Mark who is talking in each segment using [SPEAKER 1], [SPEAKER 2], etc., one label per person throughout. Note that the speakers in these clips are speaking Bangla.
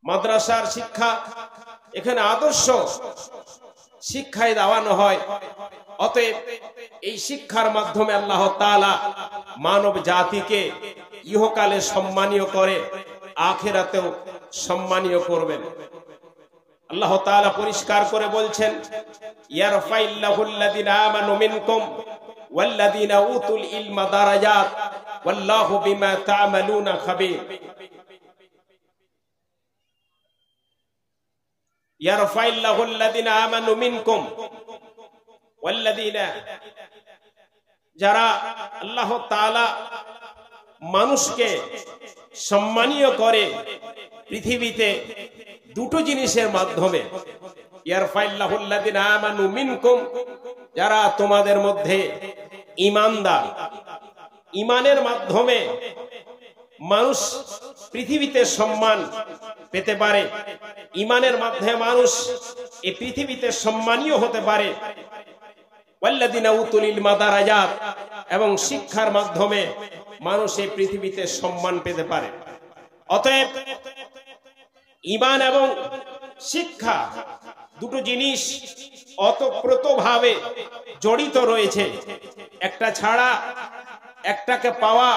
[SPEAKER 1] মাদ্রাসার শিক্ষা, এখানে আদর্শ শিক্ষায় দেওয়ানো হয়। অতএব এই শিক্ষার মাধ্যমে আল্লাহ তাআলা মানব জাতিকে ইহকালে সম্মানীয় করে, আখিরাতেও সম্মানীয় করবেন। আল্লাহ তাআলা পরিষ্কার করে বলছেন, ইয়ারফাইল্লাহুল্লাযিনা আমানু মিনকুম ওয়াল্লাযিনা উতুল ইলমা দারাজাত ওয়াল্লাহু বিমা তা'মালুনা খাবীর। ইয়ারফাইল্লাহুল্লাযিনা আমানু মিনকুম ওয়াল্লাযিনা, যারা আল্লাহ তাআলা মানুষকে সম্মানীয় করে পৃথিবীতে দুটো জিনিসের মাধ্যমে। ইয়ারফাইল্লাহুল্লাযিনা আমানু মিনকুম, যারা তোমাদের মধ্যে ঈমানদার, ঈমানের মাধ্যমে মানুষ পৃথিবীতে সম্মান পেতে পারে, ঈমানের মাধ্যমে মানুষ এই পৃথিবীতে সম্মানীয় হতে পারে। ওয়াল্লাযিনা উতুল ইলমা দারাজাত, এবং শিক্ষার মাধ্যমে মানুষ এই পৃথিবীতে সম্মান পেতে পারে। অতএব ঈমান এবং শিক্ষা দুটো জিনিস ওতপ্রোতভাবে জড়িত রয়েছে। একটা ছাড়া একটাকে পাওয়া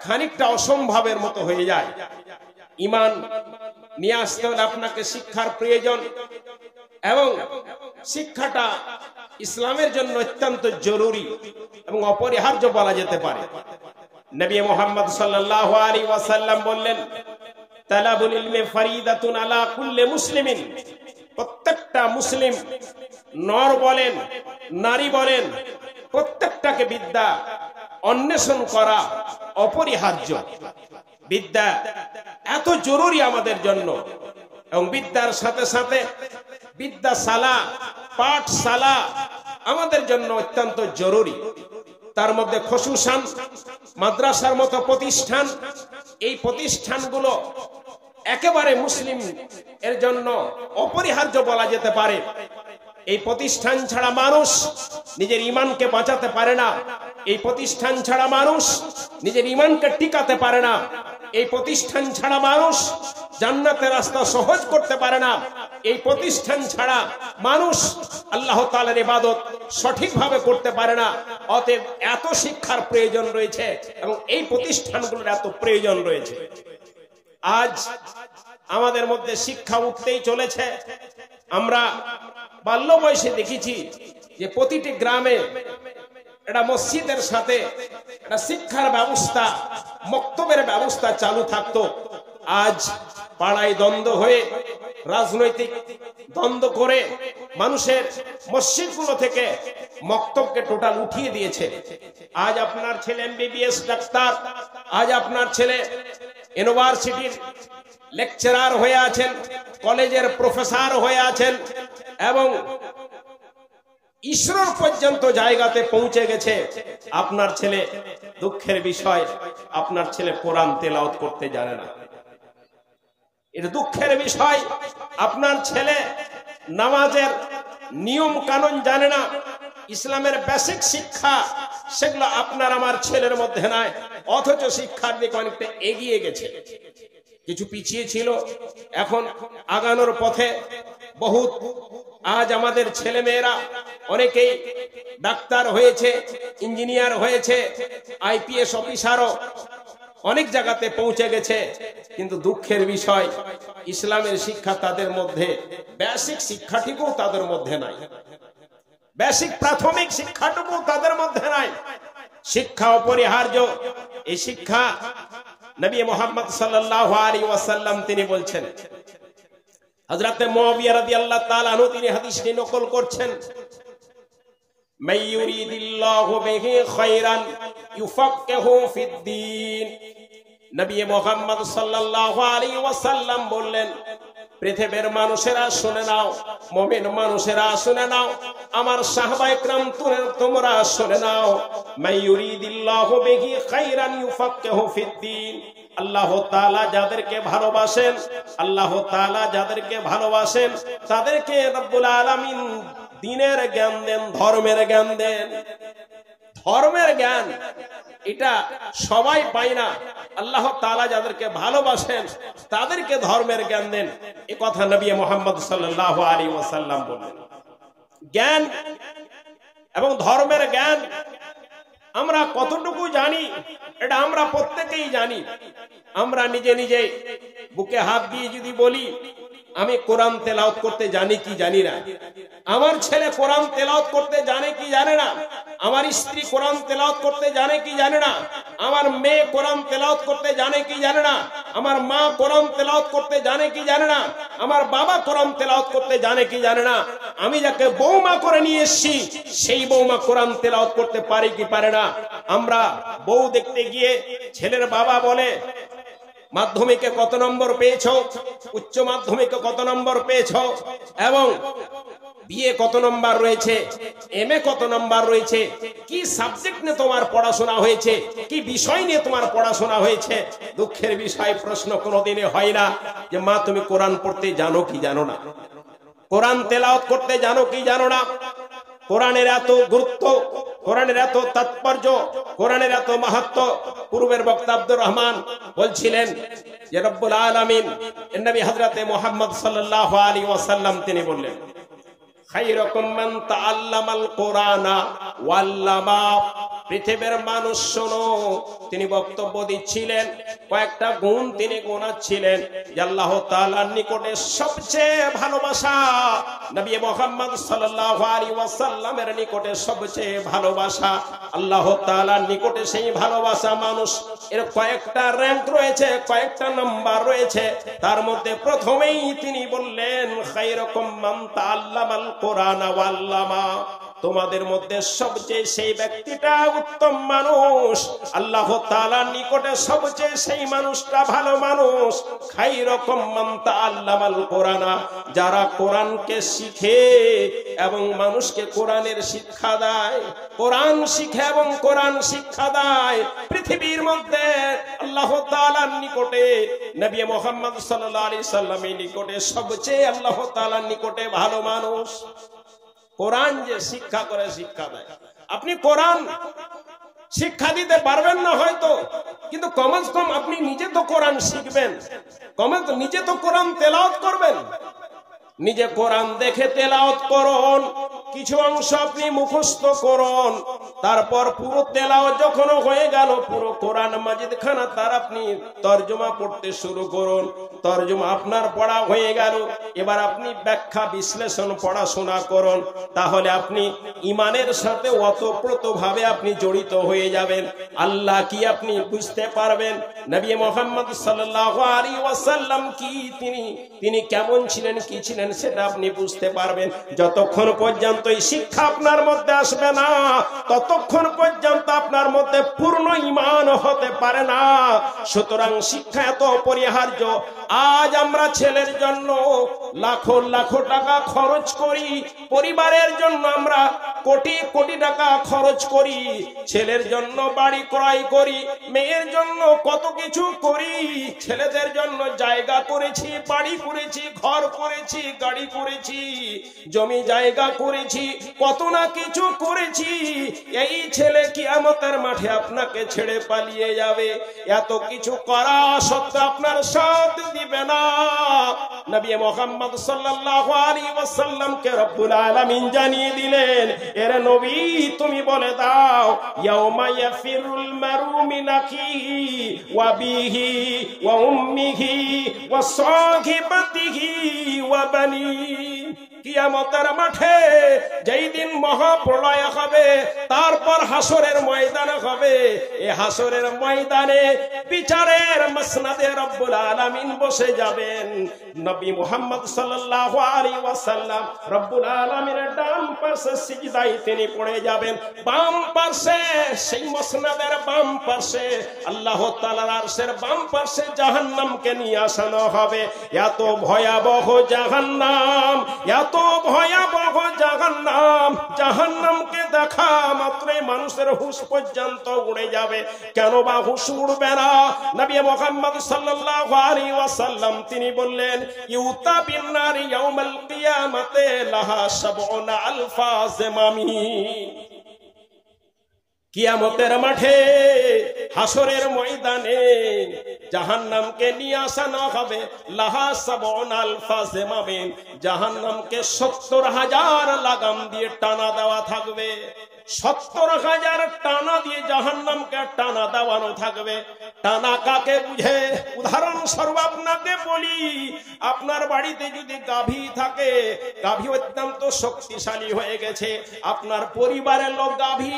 [SPEAKER 1] খানিকটা অসম্ভবের মতো হয়ে যায়। ঈমান নিয়ে আসতে হলে আপনাকে শিক্ষার প্রয়োজন, এবং শিক্ষাটা ইসলামের জন্য অত্যন্ত জরুরি এবং অপরিহার্য বলা যেতে পারে। নবী মুহাম্মদ সাল্লাল্লাহু আলাইহি ওয়াসাল্লাম বললেন, তালাবুল ইলমি ফরিদাতুন আলা কুল্লি মুসলিমিন, প্রত্যেকটা মুসলিম, নর বলেন নারী বলেন, প্রত্যেকটাকে বিদ্যা অন্বেষণ করা অপরিহার্য। বিদ্যা এত জরুরি আমাদের জন্য, এবং বিদ্যার সাথে সাথে বিদ্যাশালা, পাঠশালা আমাদের জন্য অত্যন্ত জরুরি। তার মধ্যে খুসুসান মাদ্রাসার মতো প্রতিষ্ঠান, এই প্রতিষ্ঠানগুলো একেবারে মুসলিম এর জন্য অপরিহার্য বলা যেতে পারে। এই প্রতিষ্ঠান ছাড়া মানুষ নিজের ঈমানকে বাঁচাতে পারে না, এই প্রতিষ্ঠান ছাড়া মানুষ নিজের ঈমানকে টিকাতে পারে না, এই প্রতিষ্ঠান ছাড়া মানুষ জান্নাতের রাস্তা সহজ করতে পারে না, এই প্রতিষ্ঠান ছাড়া মানুষ আল্লাহ তাআলার ইবাদত সঠিকভাবে করতে পারে না। অতএব এত শিক্ষার প্রয়োজন রয়েছে এবং এই প্রতিষ্ঠানগুলোর এত প্রয়োজন রয়েছে। আজ আমাদের মধ্যে শিক্ষা উঠতেই চলেছে। আমরা বাল্য বয়সে দেখেছি যে প্রতিটি গ্রামে একটা মসজিদের সাথে একটা শিক্ষার ব্যবস্থা, মক্তবের ব্যবস্থা চালু থাকতো। আজ পাড়ায় দ্বন্দ্ব হয়ে, রাজনৈতিক দ্বন্দ্ব করে মানুষের মসজিদগুলো থেকে মক্তবকে টোটাল উঠিয়ে দিয়েছে। আজ আপনার ছেলে এমবিবিএস ডাক্তার, আজ আপনার ছেলে ইউনিভার্সিটির লেকচারার হয়ে আছেন, কলেজের প্রফেসর হয়ে আছেন, এবং ঈশ্বর পর্যন্ত জায়গাতে পৌঁছে গেছে। আপনার ছেলে, দুঃখের বিষয়, আপনার ছেলে কোরআন তেলাওয়াত করতে জানে না। এটা দুঃখের বিষয়। আপনার ছেলে নামাজের নিয়ম কানুন জানে না, ইসলামের বেসিক শিক্ষা সেগুলো আপনার আমার ছেলের মধ্যে নাই। অথচ শিক্ষার দিকে অনেকটা এগিয়ে গেছে। কিছু পিছিয়ে ছিল, এখন আগানোর পথে বহুত। আজ আমাদের ছেলে মেয়েরা অনেকেই ডাক্তার হয়েছে, ইঞ্জিনিয়ার হয়েছে, আইপিএস অফিসারও অনেক জায়গাতে পৌঁছে গেছে। কিন্তু দুঃখের বিষয়, ইসলামের শিক্ষা তাদের মধ্যে, বেসিক শিক্ষাটুকু তাদের মধ্যে নাই, বেসিক প্রাথমিক শিক্ষাটুকু তাদের মধ্যে নাই। শিক্ষা অপরিহার্য। এই শিক্ষা নবী মুহাম্মদ সাল্লাল্লাহু আলাইহি ওয়াসাল্লাম তিনি বলছেন। হযরত মুআবিয়া রাদিয়াল্লাহু তাআলা আনহু তিনি হাদিসটি নকল করছেন, মান ইউরিদিল্লাহু বিহি খায়রান ইউফাক্কিহু ফিদ্দীন। নবী মুহাম্মদ সাল্লাল্লাহু আলাইহি ওয়াসাল্লাম বললেন, পৃথিবীর মানুষেরা শুনে নাও, মুমিন মানুষেরা শুনে নাও, আমার সাহাবায়ে کرام তোমরা শুনে নাও, মান ইউরিদিল্লাহু বিহি খায়রান ইউফাক্কিহু ফিদ্দীন। আল্লাহ তাআলা যাদেরকে ভালোবাসেন, আল্লাহ তাআলা যাদেরকে ভালোবাসেন তাদেরকে রব্বুল আলামিন দ্বীনের জ্ঞান দেন, ধর্মের জ্ঞান দেন। ধর্মের জ্ঞান এটা সবাই পায় না। আল্লাহ তাআলা যাদেরকে ভালোবাসেন তাদেরকে ধর্মের জ্ঞান দেন। এ কথা নবী মুহাম্মদ সাল্লাল্লাহু আলাইহি ওয়াসাল্লাম বলেন। জ্ঞান এবং ধর্মের জ্ঞান আমরা কতটুকু জানি এটা আমরা প্রত্যেকেই জানি। আমরা নিজে নিজে বুকে হাত দিয়ে যদি বলি আমি কোরআন তেলাওয়াত করতে জানি কি জানি না, আমার ছেলে কোরআন তেলাওয়াত করতে জানে কি জানে না, আমার স্ত্রী কোরআন তেলাওয়াত করতে জানে কি জানে না, আমার মেয়ে কোরআন তেলাওয়াত করতে জানে কি জানে না, আমার মা কোরআন তেলাওয়াত করতে জানে কি জানে না, আমার বাবা কোরআন তেলাওয়াত করতে জানে কি জানে না, আমি যাকে বৌমা করে নিয়ে এসেছি সেই বৌমা কোরআন তেলাওয়াত করতে পারে কি পারে না। আমরা বউ দেখতে গিয়ে ছেলের বাবা বলে মাধ্যমিকে কত নম্বর পেয়েছো, উচ্চ মাধ্যমিকে কত নম্বর পেয়েছো, এবং বিএ কত নম্বর রয়েছে, এমএ কত নম্বর রয়েছে, কি সাবজেক্ট নিয়ে তোমার পড়াশোনা হয়েছে, কি বিষয় নিয়ে তোমার পড়াশোনা হয়েছে। দুঃখের বিষয় প্রশ্ন কোনোদিনই হয় না যে মা তুমি কোরআন পড়তে জানো কি জানো না, কোরআন তেলাওয়াত করতে জানো কি জানো না। কোরআনের এত গুরুত্ব, কোরআনের এত তাৎপর্য, কোরআনের এত মাহাত্ম্য। পূর্বের বক্তা আব্দুর রহমান বলছিলেন যে রব্বুল আলামিন নবী হযরতে মুহাম্মদ সাল্লাল্লাহু আলাইহি ওয়াসাল্লাম তিনি বললেন খায়রুকুম মান তাআল্লামাল কুরআনা ওয়াল্লামা। পৃথিবীর মানুষ শোনো, তিনি বক্তব্য দিচ্ছিলেন, কয়েকটা গুণ তিনি গোনাচ্ছিলেন যে আল্লাহ তাআলার নিকটে সবচেয়ে ভালোবাসা, নবী মুহাম্মদ সাল্লাল্লাহু আলাইহি ওয়াসাল্লামের নিকটে সবচেয়ে ভালোবাসা, আল্লাহ তাআলার নিকটে সেই ভালোবাসা মানুষ এর কয়েকটা র‍্যাঙ্ক রয়েছে, কয়েকটা নাম্বার রয়েছে। তার মধ্যে প্রথমেই তিনি বললেন খায়রুকুম মান তাআল্লামাল কুরআনা ওয়াল্লামা। তোমাদের মধ্যে সবচেয়ে সেই ব্যক্তিটা উত্তম মানুষ, আল্লাহ তাআলার নিকটে সবচেয়ে সেই মানুষটা ভালো মানুষ। খায়রুকুম মান তাআল্লামাল কুরআনা, যারা কোরআনকে শিখে এবং মানুষকে কোরআনের শিক্ষা দেয়, কোরআন শিখে এবং কোরআন শিক্ষা দেয়। পৃথিবীর মধ্যে আল্লাহ তাআলার নিকটে নবী মুহাম্মদ সাল্লাল্লাহু আলাইহি সাল্লামের নিকটে সবচেয়ে আল্লাহ তাআলার নিকটে ভালো মানুষ কোরআন যে শিক্ষা করে, শিক্ষা দেয়। আপনি কোরআন শিক্ষা দিতে পারবেন না হয়তো, কিন্তু কমস কম আপনি নিজে তো কোরআন শিখবেন, কমস নিজে তো কোরআন তেলাওয়াত করবেন। নিজে কোরআন দেখে তেলাওয়াত করুন, কিছু অংশ আপনি মুখস্থ করুন, তারপর পুরো তেলাওয়াত যখন হয়ে গেল পুরো কোরআন মাজিদ খানা তার আপনি তরজমা পড়তে শুরু করুন। তরজমা আপনার পড়া হয়ে গেল, এবার আপনি ব্যাখ্যা বিশ্লেষণ পড়াশোনা করুন, তাহলে আপনি ঈমানের সাথে ওতপ্রোতভাবে আপনি জড়িত হয়ে যাবেন। আল্লাহ কি আপনি বুঝতে পারবেন, নবী মুহাম্মদ সাল্লাল্লাহু আলাইহি ওয়াসাল্লাম কি তিনি কেমন ছিলেন, কি ছিলেন সেটা আপনি বুঝতে পারবেন। যতক্ষণ পর্যন্ত এই শিক্ষা আপনার মধ্যে আসবে না ততক্ষণ পর্যন্ত আপনার মধ্যে পূর্ণ ঈমান হতে পারে না। সুতরাং শিক্ষা এত অপরিহার্য। আজ আমরা ছেলের জন্য লাখো লাখো টাকা খরচ করি, পরিবারের জন্য আমরা কোটি কোটি টাকা খরচ করি, ছেলের জন্য বাড়ি ক্রয় করি, মেয়ের জন্য কত কিছু করি, ছেলেদের জন্য জায়গা করেছি, বাড়ি করেছি, ঘর করেছি, গাড়ি করেছি, জমি জায়গা করেছি, কত না কিছু করেছি। এই ছেলে কিয়ামতের মাঠে আপনাকে ছেড়ে পালিয়ে যাবে। এত কিছু করা সত্ত্বেও আপনার সাথ দিবে না। নবী মুহাম্মদ সাল্লাল্লাহু আলাইহি ওয়াসাল্লামকে রব্বুল আলামিন জানিয়ে দিলেন, এর নবী তুমি বলে দাও ইয়াউমা ইয়াফিরুল মারউ মিন আখিহি ওয়া বিহি ওয়া উম্মিহি ওয়া সাহিবাতিহি ওয়া বানি। কিয়ামতের মাঠে যেই দিন মহাপ্রলয় হবে, তারপর হাসরের ময়দান হবে। এই হাসরের ময়দানে বিচারের মাসনাদে রব্বুল আলামিন বসে যাবেন। নবী মুহাম্মদ সাল্লাল্লাহু আলাইহি ওয়াসাল্লাম রব্বুল আলামিনের ডান পাশে সিজদায় তিনি পড়ে যাবেন, বাম পাশে সেই মাসনাদের বাম পাশে আল্লাহ তাআলার আরশের বাম পাশে জাহান্নামকে নিয়ে আসানো হবে। এত ভয়াবহ জাহান্নাম, এত ভয়াবহ জাহান্নাম, জাহান্নামকে দেখা মাত্রই মানুষের হুঁশ পর্যন্ত উড়ে যাবে। কেন বা হুঁশ উড়বে না? নবী মুহাম্মদ সাল্লাল্লাহু আলাইহি ওয়াসাল্লাম তিনি বললেন ইউতা বিন নারি ইয়াউমাল কিয়ামাতে লাহা ৭০ আলফা জামামি। কিয়ামতের মাঠে হাসরের ময়দানে জাহান্নামকে নিয়ে আসানো হবে লাহা সাবউন আলফা জিমামিন, জাহান্নামকে 70,000 লাগাম দিয়ে টানা দেওয়া থাকবে। 70,000 টানা দিয়ে জাহান্নামকে টানা দেওয়ানো থাকবে। টানা কাকে বুঝে? উদাহরণস্বরূপ আপনাকে বলি, আপনার বাড়িতে যদি গাভী থাকে, গাভী অত্যন্ত শক্তিশালী হয়ে গেছে, আপনার পরিবারের লোক গাভী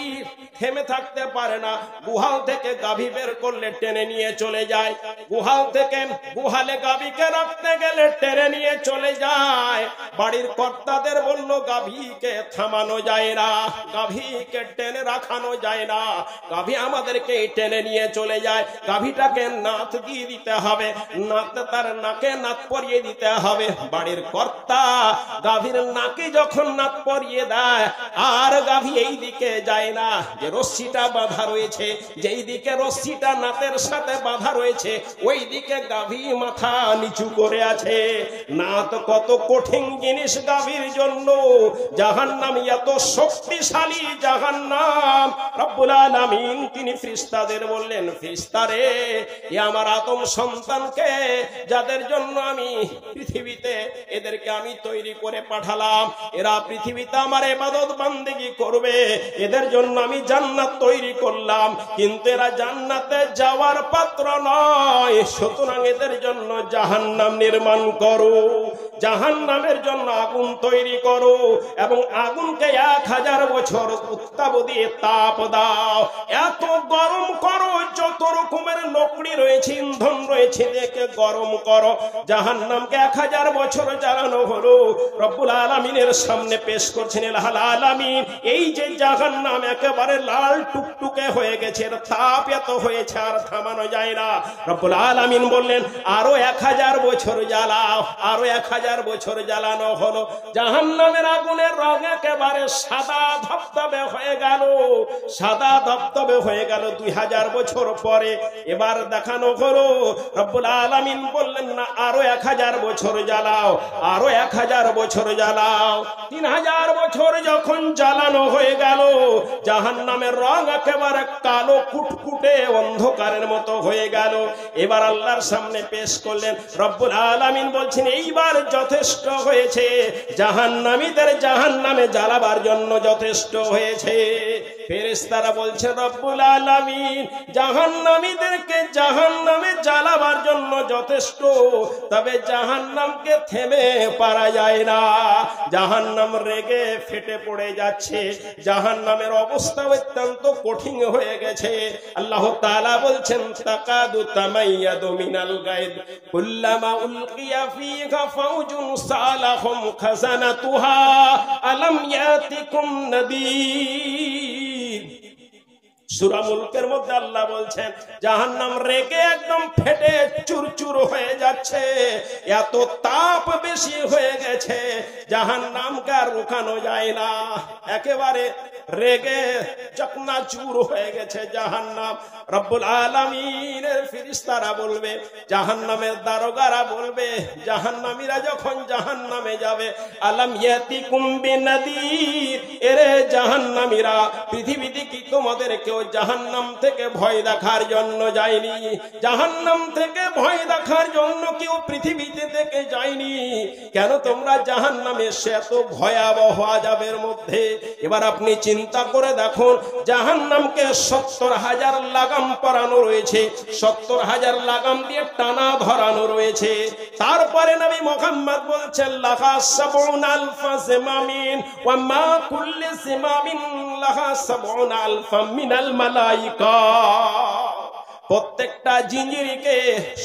[SPEAKER 1] থেমে থাকতে পারে না, গুহাল থেকে গাভী বের করলে টেনে নিয়ে চলে যায়, গুহাল থেকে গুহালে গাভীকে রাখতে গেলে টেনে নিয়ে চলে যায়। বাড়ির কর্তাদের বলল গাভীকে থামানো যায় না, গাভীকে টেনে রাখানো যায় না, গাভী আমাদেরকে টেনে নিয়ে চলে যায়। গাভীটাকে নাত দিয়ে দিতে হবে, নাতে তার নাকে নাত পরিয়ে দিতে হবে। বাড়ির কর্তা গাভীর নাকে যখন নাত পরিয়ে দেয়, আর গাভী এই দিকে যায় না, যে রশ্মিটা বাঁধা রয়েছে, যেই দিকে রশ্মিটা নাতের সাথে বাঁধা রয়েছে, ওই দিকে গাভী মাথা নিচু করে আছে। নাত কত কঠিন জিনিস গাভীর জন্য, জাহান্নাম এত শক্তিশালী জাহান্নাম। রব্বুল আলামিন তিনি ফেরেশতাদের বললেন, ফেরেশতারে, এ আমার আদম সন্তানকে যাদের জন্য আমি পৃথিবীতে এদেরকে আমি তৈরি করে পাঠালাম, এরা পৃথিবীতে আমার ইবাদত বান্দেগি করবে, এদের জন্য আমি জান্নাত তৈরি করলাম, কিন্তু এরা জান্নাতে যাওয়ার পাত্র নয়, সুতরাং এদের জন্য জাহান্নাম নির্মাণ করো, জাহান্নামের জন্য আগুন তৈরি করো, এবং আগুনকে 1000 বছর উত্তাপ দিয়ে তাপ দাও, এত গরম করো, যত রকমের লকড়ি রয়েছে, ইন্ধন রয়েছে, দেখে গরম করো। জাহান্নামকে 1000 বছর জ্বালানো হলো। রব্বুল আলামিনের সামনে পেশ করছেন আল আলামিন, এই যে জাহান্নাম একেবারে লাল টুকটুকে হয়ে গেছে, এর তাপ এত হয়েছে আর থামানো যায় না। রব্বুল আলামিন বললেন, আরো 1000 বছর জ্বালাও, আরো 1000 বছর জ্বালানো হলো। জাহান্নামের আগুনের রং একেবারে সাদা ধবধবে হয়ে গেল, সাদা ধবধবে হয়ে গেল 2000 বছর পরে। এবার দেখানো হলো, রব্বুল আলামিন বললেন না, আরো 1000 বছর জ্বালাও, আরো 1000 বছর জ্বালাও। 3000 বছর যখন জ্বালানো হয়ে গেল, জাহান্নামের রং একেবারে কালো কুটকুটে অন্ধকারের মতো হয়ে গেল। এবার আল্লাহর সামনে পেশ করলেন, রব্বুল আলামিন বলছেন, এইবার যথেষ্ট হয়েছে, জাহান্নামীদের জাহান্নামে জ্বালাবার জন্য যথেষ্ট হয়েছে। ফেরেশতারা বলছে, রব্বুল আলামিন জাহান্নামীদেরকে জাহান্নামে জ্বালাবার জন্য যথেষ্ট, তবে জাহান্নামকে থেমে পারা যায় না, জাহান্নাম রেগে ফেটে পড়ে যাচ্ছে, জাহান্নামের অবস্থা অত্যন্ত কঠিন হয়ে গেছে। আল্লাহ তাআলা বলছেন, তাকাদু তামাইয়াদু মিনাল গায়দ কুল্লামা উলকিয়া ফীহা ফাওজুন সালাহুম খাযানাতুহা আলাম ইয়াতিকুম নাদির। সূরা মুলকের মধ্যে আল্লাহ বলছেন, জাহান্নাম রেগে একদম ফেটে চুরচুর হয়ে যাচ্ছে, এত তাপ বেশি হয়ে গেছে, জাহান্নামকে আর রোখানো যায় না, একেবারে রেগে চকনাচুর হয়ে গেছে জাহান্নাম। রব্বুল আলামিনের ফেরেশতারা বলবে, জাহান্নামের দারোগারা বলবে, জাহান্নামীরা যখন জাহান্নামে যাবে, আলাম ইয়াতিকুম বিনাদির, এরে জাহান্নামীরা, পৃথিবীতে কি তোমাদের কেউ জাহান্নাম থেকে ভয় দেখার জন্য যায়নি? জাহান্নাম থেকে ভয় দেখার জন্য কেউ পৃথিবীতে থেকে যায়নি? কেন তোমরা জাহান্নামে সে এত ভয়াবহ আযাবের মধ্যে? এবার আপনি চিন্তা করে দেখুন, জাহান্নামকে 70,000 লাগাম পরানো রয়েছে, 70,000 লাগাম দিয়ে টানা ধরানো রয়েছে। তারপরে নবী মুহাম্মদ বলছেন, লাহা সাবউন আলফা জিমামিন ওয়া মা কুল্লি জিমামিন লাহা সাবউন আলফা মিনাল মালাইকা। প্রত্যেকটা জিঞ্জিরকে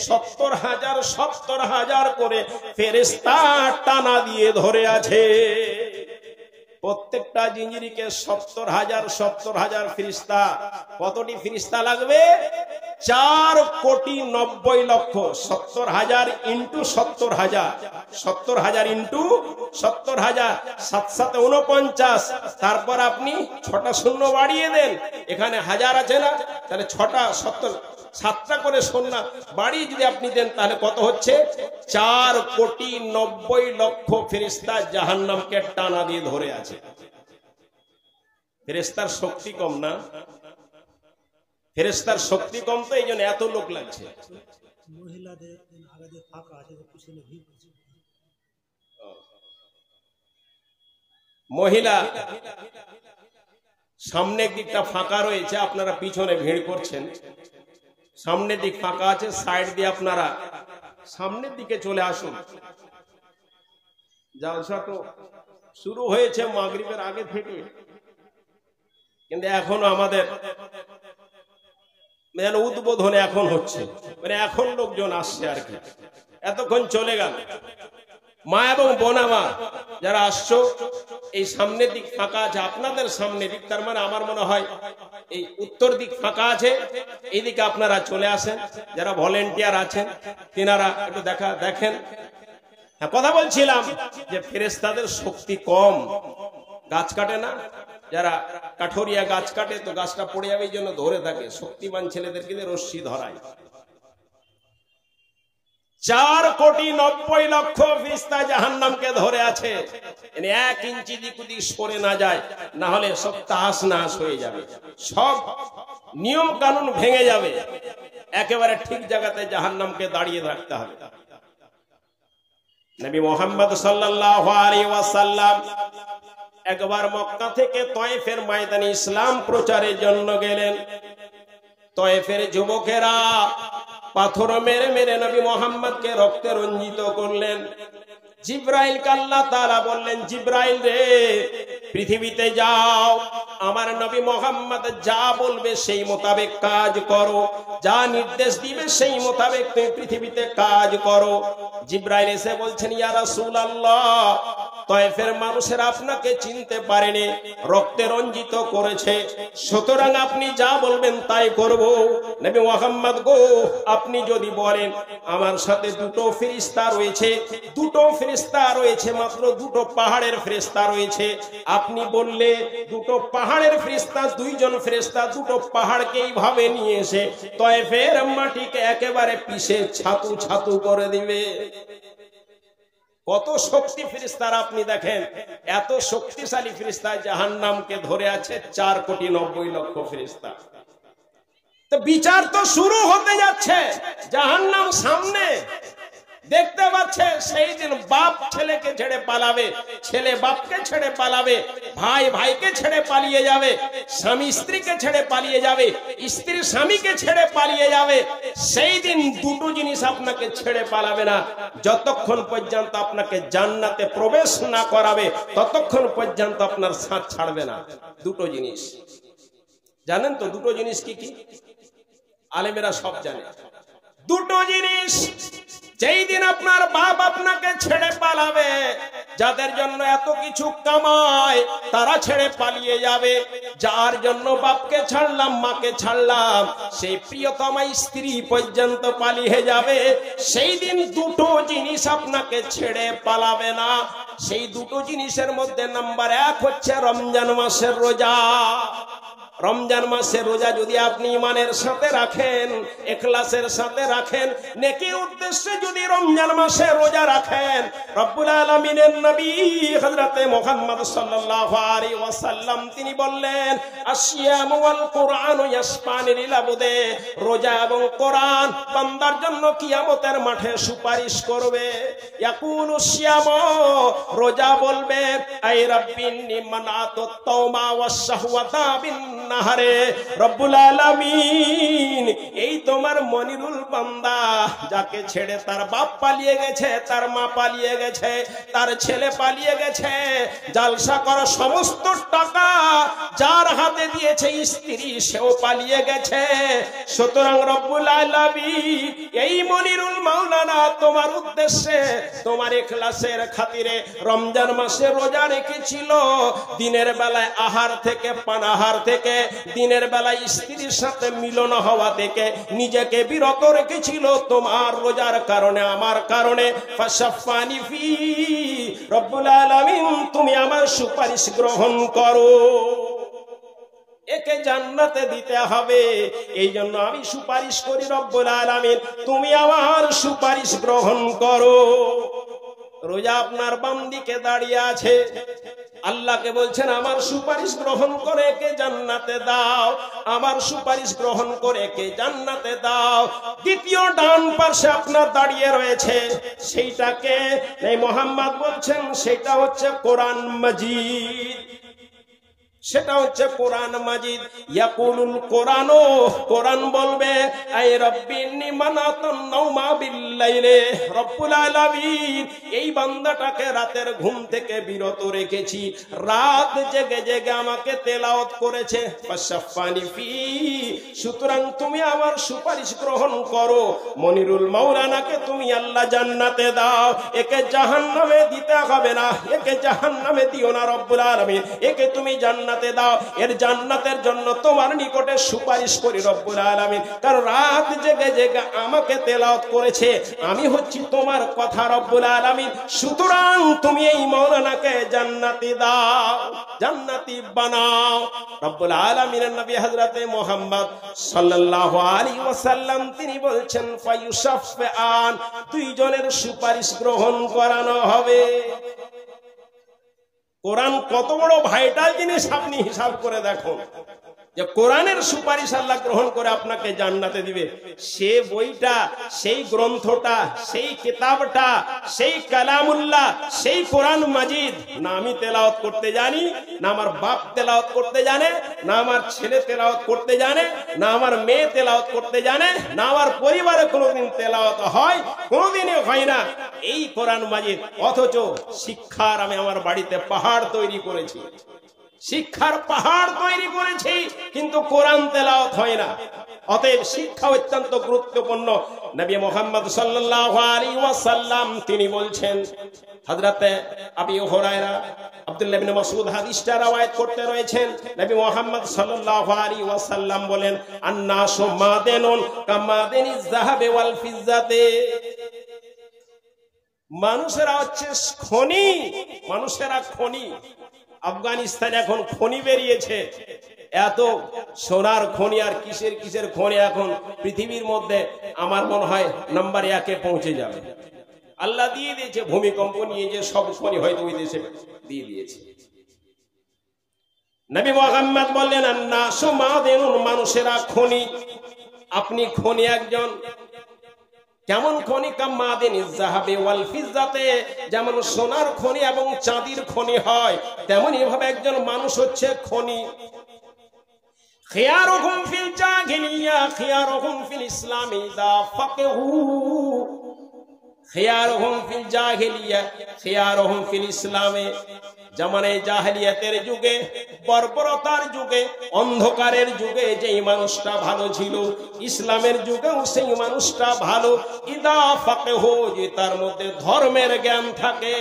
[SPEAKER 1] 70,000 করে ফেরেশতা টানা দিয়ে ধরে আছে। প্রত্যেকটা জিঞ্জিরকে 70,000 ফেরেশতা। কতটি ফেরেশতা লাগবে? 4,90,00,000। 70,000 ইন্টু 70,000, 70,000 ইন্টু 70,000, 7 7 49। তারপর আপনি 6টা শূন্য বাড়িয়ে দেন, এখানে 1000 আছে না, তাহলে 6টা 70, 7টা করে শূন্য বাড়িয়ে যদি আপনি দেন, তাহলে কত হচ্ছে? 4,90,00,000 ফেরেশতা জাহান্নামকে টানা দিয়ে ধরে আছে। ফেরেশতার শক্তি কম না? ফেরেশতার শক্তি কম, তো এই জন্য এত লোক লাগছে। মহিলা সামনের দিকটা ফাঁকা রয়েছে, আপনারা পিছনে ভিড় করছেন। সামনের দিক ফাঁকা আছে, সাইড দিয়ে আপনারা সামনের দিকে চলে আসুন। জালসা তো শুরু হয়েছে মাগরিবের আগে থেকে, কিন্তু এখনো আমাদের উদ্বোধন এখন হচ্ছে, মানে এখন লোকজন আসছে আর কি। এতক্ষণ চলে গেল। মা এবং বোনামা যারা আসছো, এই সামনের দিক ফাঁকা আছে, আপনাদের সামনের দিক, তার মানে আমার মনে হয় এই উত্তর দিক ফাঁকা আছে, এইদিকে আপনারা চলে আসেন। যারা ভলেন্টিয়ার আছেন তিনারা একটু দেখেন। হ্যাঁ, কথা বলছিলাম যে ফেরেশতাদের শক্তি কম, গাছ কাটে না, যারা কাঠোরিয়া গাছ কাটে তো গাছটা পড়ে যাবে, এই জন্য ধরে থাকে। শক্তিমান ছেলেদেরকে রশ্মি ধরায়। 4,90,00,000 ফেরেশতা জাহান্নামকে ধরে আছে, 1 ইঞ্চি দিক ওদিক সরে না যায়, না হলে সব তাস নাশ হয়ে যাবে, সব নিয়ম কানুন ভেঙে যাবে। একেবারে ঠিক জায়গাতে জাহান্নামকে দাঁড়িয়ে রাখতে হবে। নবী মুহাম্মদ সাল্লাল্লাহু আলাইহি ওয়াসাল্লাম একবার মক্কা থেকে তয়েফের ময়দানে ইসলাম প্রচারের জন্য গেলেন। তয়েফের যুবকেরা পাথর মেরে মেরে নবী মুহাম্মদকে রক্তে রঞ্জিত করলেন। জিব্রাইলকে আল্লাহ তাআলা বললেন, জিব্রাইল রে, পৃথিবীতে যাও, আমার নবী মুহাম্মদ যা বলবে সেই মোতাবেক কাজ করো, যা নির্দেশ দিবে সেই মোতাবেক তুমি পৃথিবীতে কাজ করো। জিব্রাইল এসে বলছেন, ইয়া রাসূলুল্লাহ, তয়েফের মানুষেরা আপনাকে চিনতে পারেনি, রক্তে রঞ্জিত করেছে, সুতরাং আপনি যা বলবেন তাই করব। নবী মুহাম্মদ গো, আপনি যদি বলেন আমার সাথে 2টো ফেরেশতা রয়েছে, 2টো ফেরেশতা রয়েছে, মাত্র 2টো পাহাড়ের ফেরেশতা রয়েছে, আপনি বললে 2টো পাহাড়ের ফেরেশতা, 2 জন ফেরেশতা 2টো পাহাড়কে এইভাবে নিয়ে এসে তয়েফের মাটিকে একেবারে পিষে ছাতু ছাতু করে দিবে। কত শক্তি ফেরেশতারা আপনি দেখেন, এত শক্তিশালী ফেরেশতা জাহান্নামকে ধরে আছে 4,90,00,000 ফেরেশতা। তো বিচার তো শুরু হতে যাচ্ছে, জাহান্নাম সামনে দেখতে পাচ্ছে। সেই দিন বাপ ছেলেকে ছেড়ে পালাবে, ছেলে বাপকে ছেড়ে পালাবে, ভাই ভাইকে ছেড়ে পালিয়ে যাবে, স্বামী স্ত্রীকে ছেড়ে পালিয়ে যাবে, স্ত্রী স্বামীকে ছেড়ে পালিয়ে যাবে। সেই দিন 2টো জিনিস আপনাকে ছেড়ে পালাবে না, যতক্ষণ পর্যন্ত আপনাকে জান্নাতে প্রবেশ না করাবে ততক্ষণ পর্যন্ত আপনার সাথ ছাড়বে না। 2টো জিনিস জানেন তো? 2টো জিনিস কি কি? আলেমেরা সব জানে। 2টো জিনিস যেই দিন আপনার বাপ আপনাকে ছেড়ে পালাবে, যাদের জন্য এত কিছু কামায় তারা ছেড়ে পালিয়ে যাবে, যার জন্য বাপকে ছাড়লাম মাকে ছাড়লাম সেই প্রিয়তমা স্ত্রী পর্যন্ত পালিয়ে যাবে। সেই দিন 2টো জিনিস আপনাকে ছেড়ে পালাবে না। সেই 2টো জিনিসের মধ্যে নাম্বার 1 হচ্ছে রমজান মাসের রোজা। রমজান মাসের রোজা যদি আপনি ঈমানের সাথে রাখেন, ইখলাসের সাথে রাখেন, নেকির উদ্দেশ্যে যদি রমজান মাসে রোজা রাখেন, রব্বুল আলামিনের নবী হযরতে মুহাম্মদ সাল্লাল্লাহু আলাইহি ওয়াসাল্লাম তিনি বললেন, আসিয়ামু ওয়াল কুরআনু ইয়াসফানি লিল আবদে, রোজা এবং কোরআন বান্দার জন্য কিয়ামতের মাঠে সুপারিশ করবে। ইয়াকুলু সিয়াম, রোজা বলবে, আই রাব্বিনি মানাতুত তাওমা ওয়াস শাহওয়াতা বিন নাহারে, রব্বুল আলামিন এই তোমার মনিরুল বান্দা যাকে ছেড়ে তার বাপ পালিয়ে গেছে, তার মা পালিয়ে গেছে, তার ছেলে পালিয়ে গেছে, জালসা করা সমস্ত টাকা যার হাতে দিয়েছে স্ত্রী সেও পালিয়ে গেছে, সুতরাং রব্বুল আলামিন এই মনিরুল মাওলানা তোমার উদ্দেশ্যে তোমার ইখলাসের খাতিরে রমজান মাসে রোজা রেখেছিল। দিনের বেলায় আহার থেকে পানাহার থেকে, দিনের বেলায় স্ত্রীর সাথে মিলন হওয়া থেকে নিজেকে বিরত রেখেছিল তোমার রোজার কারণে, আমার কারণে। ফাশাফানি ফি, রব্বুল আলামিন তুমি আমার সুপারিশ গ্রহণ করো, একে জান্নাতে দিতে হবে, এই জন্য আমি সুপারিশ করি রব্বুল আলামিন তুমি আমার সুপারিশ গ্রহণ করো। রোজা আপনার বাম দিকে দাঁড়িয়ে আছে, আল্লাহকে বলছেন আমার সুপারিশ গ্রহণ করে একে জান্নাতে দাও, আমার সুপারিশ গ্রহণ করে একে জান্নাতে দাও। দ্বিতীয় ডান পাশে আপনার দাঁড়িয়ে রয়েছে, সেইটাকে এই মোহাম্মদ বলছেন সেটা হচ্ছে কোরআন মাজিদ, সেটা হচ্ছে কোরআন মাজিদ। ইয়াকুলুল কোরআনও, কোরআন বলবে আই রব্বি ইন্নী মানাতুন নাওমা বিল্লাইলে, রব্বুল আলামিন এই বান্দাটাকে রাতের ঘুম থেকে বিরত রেখেছি, রাত জেগে জেগে আমাকে তেলাওয়াত করেছে, ফাশাফানি ফি, সুতরাং তুমি আমার সুপারিশ গ্রহণ করো, মনিরুল মাওলানাকে তুমি আল্লাহ জান্নাতে দাও, একে জাহান্নামে দিতে হবে না, একে জাহান্নামে দিও না রব্বুল আলামিন, একে তুমি জান্নাতে দাও, এর জান্নাতের জন্য তোমার নিকটে সুপারিশ করি রব্বুল আলামিন, কারণ রাত জেগে জেগে আমাকে তেলাওয়াত করেছে, আমি হচ্ছি তোমার কথা রব্বুল আলামিন, সুতরাং তুমি এই মাওলানাকে জান্নাতি দাও, জান্নাতি বানাও। রব্বুল আলামিনের নবী হযরতে মুহাম্মদ সাল্লাল্লাহু আলাইহি ওয়াসাল্লাম তিনি বলছেন ফায়ুশাফআন, দুইজনের সুপারিশ গ্রহণ করানো হবে। কোরআন কত বড় ভাইটাল জিনিস আপনি হিসাব করে দেখুন, যে কোরআনের সুপারিশ আল্লাহ গ্রহণ করে আপনাকে জান্নাতে দিবে। সে বইটা, সেই গ্রন্থটা, সেই কিতাবটা, সেই কালামুল্লাহ, সেই কোরআন মাজিদ না আমি তেলাওয়াত করতে জানি, না আমার বাপ তেলাওয়াত করতে জানে, না আমার ছেলে তেলাওয়াত করতে জানে, না আমার মেয়ে তেলাওয়াত করতে জানে, না আমার পরিবারে কোনোদিন তেলাওয়াত হয়, কোনোদিনই হয় না এই কোরআন মাজিদ, অথচ শিক্ষার আমি আমার বাড়িতে পাহাড় তৈরি করেছি, শিক্ষার পাহাড় তৈরি করেছি, কিন্তু কোরআন তেলাওয়াত হয় না। অতএব শিক্ষা অত্যন্ত গুরুত্বপূর্ণ। নবী মুহাম্মদ সাল্লাল্লাহু আলাইহি ওয়াসাল্লাম তিনি বলছেন, হযরতে আবু হুরায়রা, আব্দুল্লাহ ইবনে মাসউদ হাদিসটা রওয়ায়াত করতে রয়েছেন, নবী মুহাম্মদ সাল্লাল্লাহু আলাইহি ওয়াসাল্লাম বলেন আন্নাসু মাদানুন কামাদানিজ যাহাবি ওয়াল ফিজ্জাতি, মানুষেরা হচ্ছে খনি, মানুষেরা খনি। আফগানিস্তানে এখন খনি বেরিয়েছে, এত সোনার খনি আর কিসের কিসের খনি এখন পৃথিবীর মধ্যে আমার মনে হয় নাম্বার 1-এ পৌঁছে যাবে। আল্লাহ দিয়ে দিয়েছে, ভূমিকম্প নিয়ে যে সব খনি হয়তো ওই দেশে দিয়ে দিয়েছে। নবী মুহাম্মদ বললেন আন্নাসু মাদানুন, মানুষেরা খনি। আপনি খনি একজন, কেমন খনি? কামাদানিজ যাহাবি ওয়াল ফিজ্জাতে, যেমন সোনার খনি এবং চাঁদির খনি হয়, তেমনি ভাবে একজন মানুষ হচ্ছে খনি। খিয়ারুহুম ফিল জাহিলিয়া খিয়ারুহুম ফিল ইসলামি ইযা ফাকিহু, খিয়ারুহুম ফিল জাহিলিয়া খিয়ারুহুম ফিল ইসলামে, জামানে জাহেলিয়াতের যুগে, বর্বরতার যুগে, অন্ধকারের যুগে যেই মানুষটা ভালো ছিল, ইসলামের যুগেও সেই মানুষটা ভালো। ইদা ফাকিহু, যে তার মধ্যে ধর্মের জ্ঞান থাকে,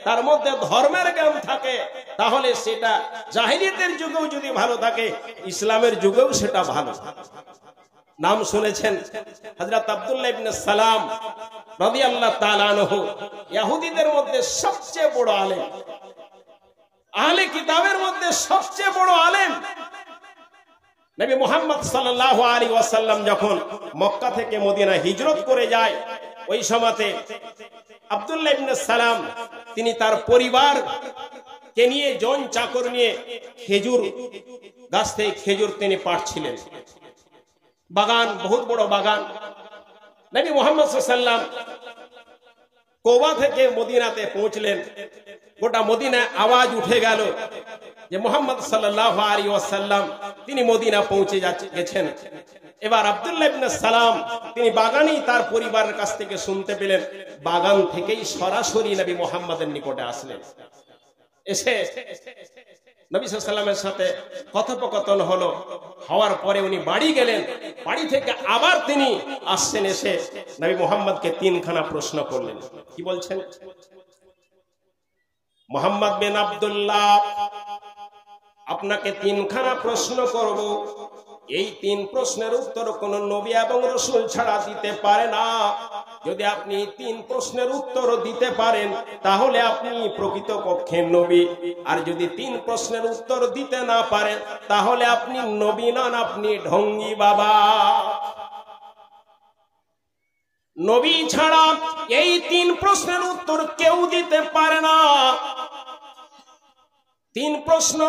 [SPEAKER 1] তার মধ্যে ধর্মের জ্ঞান থাকে, তাহলে সেটা জাহেলিয়াতের যুগেও যদি ভালো থাকে, ইসলামের যুগেও সেটা ভালো। নাম শুনেছেন হযরত আব্দুল্লাহ ইবনে সালাম রাদিয়াল্লাহু তাআলা আনহু, ইহুদিদের মধ্যে সবচেয়ে বড় আলেম, আহলে কিতাবের মধ্যে সবচেয়ে বড় আলেম। নবী মুহাম্মদ সাল্লাল্লাহু আলাইহি ওয়াসাল্লাম যখন মক্কা থেকে মদিনা হিজরত করে যায়, ওই সময়তে আব্দুল্লাহ ইবনে সালাম তিনি তার পরিবারকে নিয়ে, জন চাকর নিয়ে খেজুর গাছ থেকে খেজুর তিনি পাড়ছিলেন। বাগান, বহুত বড় বাগান। নবী মুহাম্মদ সাল্লাল্লাহু আলাইহি ওয়াসাল্লাম কোবা থেকে মদিনাতে পৌঁছলেন, গোটা মদিনায় আওয়াজ উঠে গেল যে মুহাম্মদ সাল্লাল্লাহু আলাইহি ওয়াসাল্লাম তিনি মদিনা পৌঁছে গেছেন। এবার আব্দুল্লাহ ইবনে সালাম তিনি বাগানেই তার পরিবারের কাছ থেকে শুনতে পেলেন, বাগান থেকেই সরাসরি নবী মুহাম্মদের নিকটে আসলেন। এসে নবী সাল্লাল্লাহু আলাইহি ওয়াসাল্লামের সাথে কথোপকথন হলো, হওয়ার পরে উনি বাড়ি গেলেন, বাড়ি থেকে আবার তিনি আসছেন, এসে নবী মুহাম্মদকে 3খানা প্রশ্ন করলেন। কি বলছেন? মুহাম্মদ বিন আব্দুল্লাহ, আপনাকে 3খানা প্রশ্ন করব, এই 3 প্রশ্নের উত্তর কোন নবী এবং রাসূল ছাড়া দিতে পারে না। যদি আপনি 3 প্রশ্নের উত্তর দিতে পারেন, তাহলে আপনি প্রকৃতপক্ষে নবী, আর যদি 3 প্রশ্নের উত্তর দিতে না পারেন, তাহলে আপনি নবী নন, আপনি ঢঙ্গি বাবা। নবী ছাড়া এই 3 প্রশ্নের উত্তর কেউ দিতে পারে না। তিন প্রশ্ন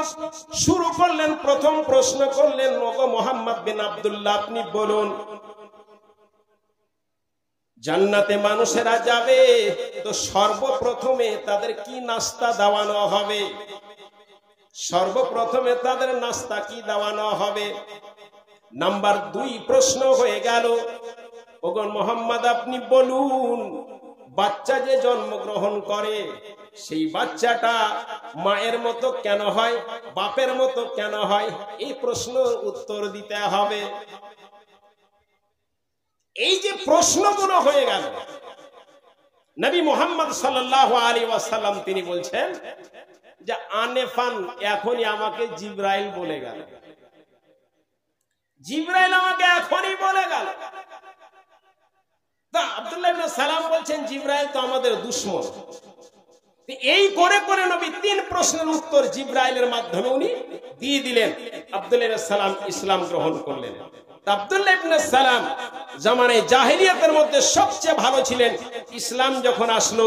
[SPEAKER 1] শুরু করলেন। প্রথম প্রশ্ন করলেন, ওগো মুহাম্মদ বিন আব্দুল্লাহ, আপনি বলুন, জান্নাতে মানুষেরা যাবে তো সর্বপ্রথমে তাদের কি নাস্তা দেওয়ানো হবে? সর্বপ্রথমে তাদের নাস্তা কি দেওয়ানো হবে? নাম্বার 2 প্রশ্ন হয়ে গেল, ওগো মুহাম্মদ আপনি বলুন, বাচ্চা যে জন্মগ্রহণ করে সেই বাচ্চাটা মায়ের মতো কেন হয়, বাপের মতো কেন হয়? এই প্রশ্নের উত্তর দিতে হবে। এই যে প্রশ্নগুলো হয়ে গেল, নবী মুহাম্মদ সাল্লাল্লাহু আলাইহি ওয়াসাল্লাম তিনি বলছেন যে আনেফান, এখনই আমাকে জিবরাইল বলে গেল, জিবরাইল আমাকে এখনই বলে গেল। তা আব্দুল্লাহ ইবনে সালাম বলছেন জিবরাইল তো আমাদের দুশমন। এই করে করে নবী 3 প্রশ্নের উত্তর জিবরাইলের মাধ্যমে উনি দিয়ে দিলেন। আব্দুল্লাহ ইবনে সালাম ইসলাম গ্রহণ করলেন। আব্দুল্লাহ ইবনে সালাম জামানায় জাহেলিয়াতের মধ্যে সবচেয়ে ভালো ছিলেন। ইসলাম যখন আসলো,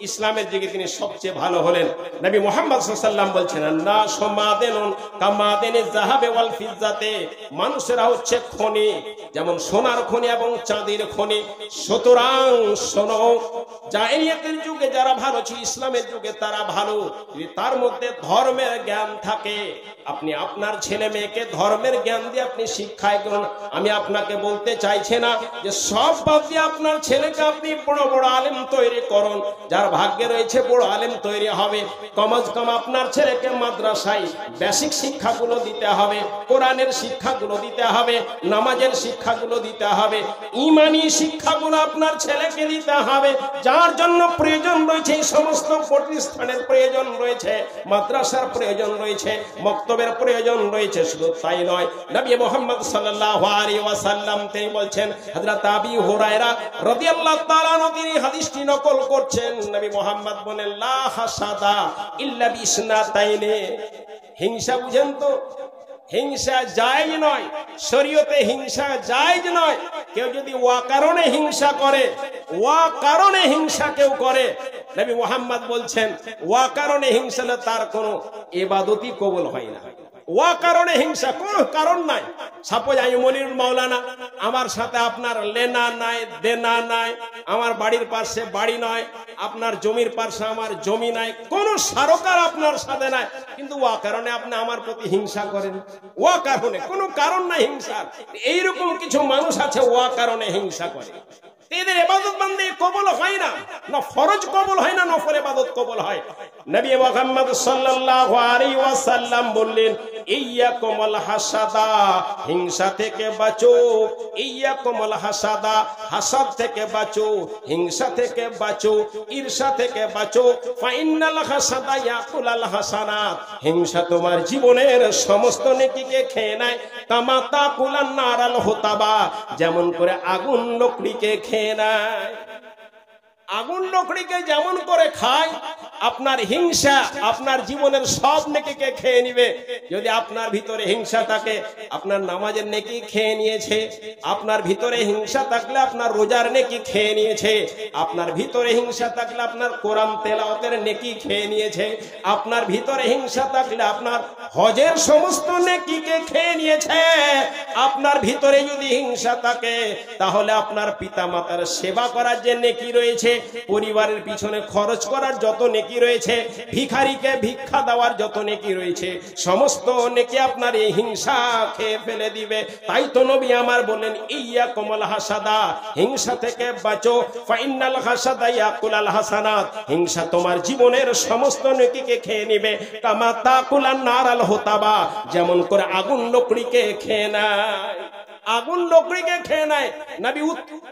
[SPEAKER 1] ইসলামের দিকে তিনি সবচেয়ে ভালো হলেন। নবী মুহাম্মদ সাল্লাল্লাহু আলাইহি ওয়াসাল্লাম বলছেন, নাসু মাদানুন কামাদানিজ যাহাবে ওয়াল ফিজ্জাতে, মানুষেরা হচ্ছে খনি, যেমন সোনার খনি এবং চাঁদের খনি। সুতরাং শোনো, জাহেলিয়াতের যুগে যারা ভালো ছিল, ইসলামের যুগে তারা ভালো। তার মধ্যে ধর্মের জ্ঞান থাকে, আপনি আপনার ছেলে মেয়েকে ধর্মের জ্ঞান দিয়ে আপনি শিক্ষায় করুন। আমি আপনাকে বলতে চাইছি না যে সব বাদ দিয়ে আপনার ছেলেকে আপনি বড় বড় আলেম তৈরি করুন। যার ভাগ্যে রয়েছে বড় আলেম তৈরি হবে, কমজ কম আপনার ছেলেকে মাদ্রাসায় বেসিক শিক্ষাগুলো দিতে হবে, কোরআনের শিক্ষাগুলো দিতে হবে, নামাজের শিক্ষাগুলো দিতে হবে, ঈমানি শিক্ষাগুলো আপনার ছেলেকে দিতে হবে। যার জন্য প্রয়োজন রয়েছে এই সমস্ত প্রতিষ্ঠানের প্রয়োজন রয়েছে, মাদ্রাসার প্রয়োজন রয়েছে, মক্তবের প্রয়োজন রয়েছে। শুধু তাই নয়, নবী মুহাম্মদ সাল্লাল্লাহু আলাইহি ওয়াসাল্লাম তিনি বলছেন, হযরত আবী হুরায়রা রাদিয়াল্লাহু তাআলা আনহু তিনি হাদিসটি নকল করছেন। নবী মুহাম্মদ বলেন, লা হাসাদা ইল্লা বিসনাতাইনে। হিংসা বুঝেন তো, হিংসা জায়েজ নয়, শরীয়তে হিংসা জায়েজ নয়। কেউ যদি ওয়া কারণে হিংসা করে, ওয়া কারণে হিংসা কেউ করে, নবী মুহাম্মদ বলছেন ওয়া কারণে হিংসা না, তার কোনো ইবাদতই কবুল হয় না। ওয়া কারণে হিংসা, কোনো কারণ নাই। সাপোজ আমি মনিরুল মাওলানা, আমার সাথে আপনার লেনা নাই, দেনা নাই, আমার বাড়ির পাশে বাড়ি নয়, আপনার জমির পাশে আমার জমি নাই, কোনো সারকার আপনার সাথে নাই, কিন্তু ওয়া কারণে আপনি আমার প্রতি হিংসা করেন। ওয়া কারণে, কোনো কারণ নাই হিংসার। এইরকম কিছু মানুষ আছে ওয়া কারণে হিংসা করে, এদের ইবাদত বান্দী কবুল হয় না, না ফরজ কবুল হয় না, নফল ইবাদত কবুল হয়। নবী মুহাম্মদ সাল্লাল্লাহু আলাইহি ওয়াসাল্লাম বললেন, ইয়াকুমুল হাসাদা, হিংসা থেকে বাঁচো। ইয়াকুমুল হাসাদা, হাসাদ থেকে বাঁচো, হিংসা থেকে বাঁচো, ঈর্ষা থেকে বাঁচো। ফাইনাল হাসাদা ইয়াকুলাল হাসানাত, হিংসা তোমার জীবনের সমস্ত নেকিকে খেয়ে নেয়। কামা তাকুলান নারাল হুতাবা, যেমন করে আগুন লকড়িকে খেয়ে নেয়। আগুন লকড়িকে যেমন করে খায়, আপনার হিংসা আপনার জীবনের সব নেকিকে খেয়ে নিবে। যদি আপনার ভিতরে হিংসা থাকে, আপনার নামাজের নেকি খেয়ে নিয়েছে। আপনার ভিতরে হিংসা থাকলে আপনার রোজার নেকি খেয়ে নিয়েছে। আপনার ভিতরে হিংসা থাকলে আপনার কোরআন তেলাওয়াতের নেকি খেয়ে নিয়েছে। আপনার ভিতরে হিংসা থাকলে আপনার হজের সমস্ত নেকিকে খেয়ে নিয়েছে। আপনার ভিতরে যদি হিংসা থাকে, তাহলে আপনার পিতামাতার সেবা করার যে নেকি রয়েছে, পরিবারের পিছনে খরচ করার যত নেকি রয়েছে, ভিখারিকে ভিক্ষা দেওয়ার যত নেকি রয়েছে, সমস্ত নেকি আপনার এই হিংসা খেয়ে ফেলে দিবে। তাই তো নবী আমার বললেন, ইয়াকুমুল হাসাদা, হিংসা থেকে বাঁচো। ফাইনাল হাসাদা ইয়াকুলাল হাসানাত, হিংসা তোমার জীবনের সমস্ত নেকিকে খেয়ে নিবে। কামা তাকুলান নারাল হুতাবা, যেমন করে আগুন লকড়িকে খেয়ে নেয়। আগুন লকড়িকে খেয়ে নেয়। নবী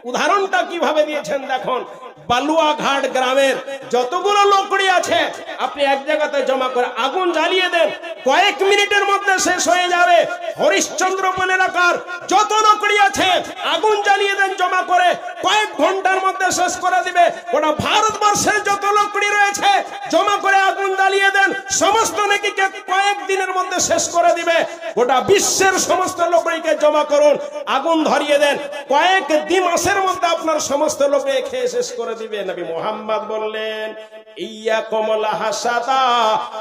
[SPEAKER 1] উদাহরণটা কিভাবে দিয়েছেন দেখুন। বালুয়াঘাট গ্রামের যতগুলো লকড়ি আছে, আপনি এক জায়গাতে জমা করে আগুন জ্বালিয়ে দেন, কয়েক মিনিটের মধ্যে শেষ হয়ে যাবে। হরিশ্চন্দ্রপুর এলাকার যত লকড়ি আছে, আগুন জ্বালিয়ে দেন জমা করে, কয়েক ঘন্টার মধ্যে শেষ করে দিবে। ওটা ভারতবর্ষের যত লকড়ি রয়েছে জমা করে আগুন জ্বালিয়ে জ্বালিয়ে দেন, সমস্ত নেকিকে কয়েক দিনের মধ্যে শেষ করে দিবে। গোটা বিশ্বের সমস্ত লোককে জমা করুন, আগুন ধরিয়ে দেন, কয়েক মাসের মধ্যে আপনার সমস্ত লোকে খেয়ে শেষ করে দিবে। নবী মুহাম্মদ বললেন, ইয়াকুম আল হাসাদা,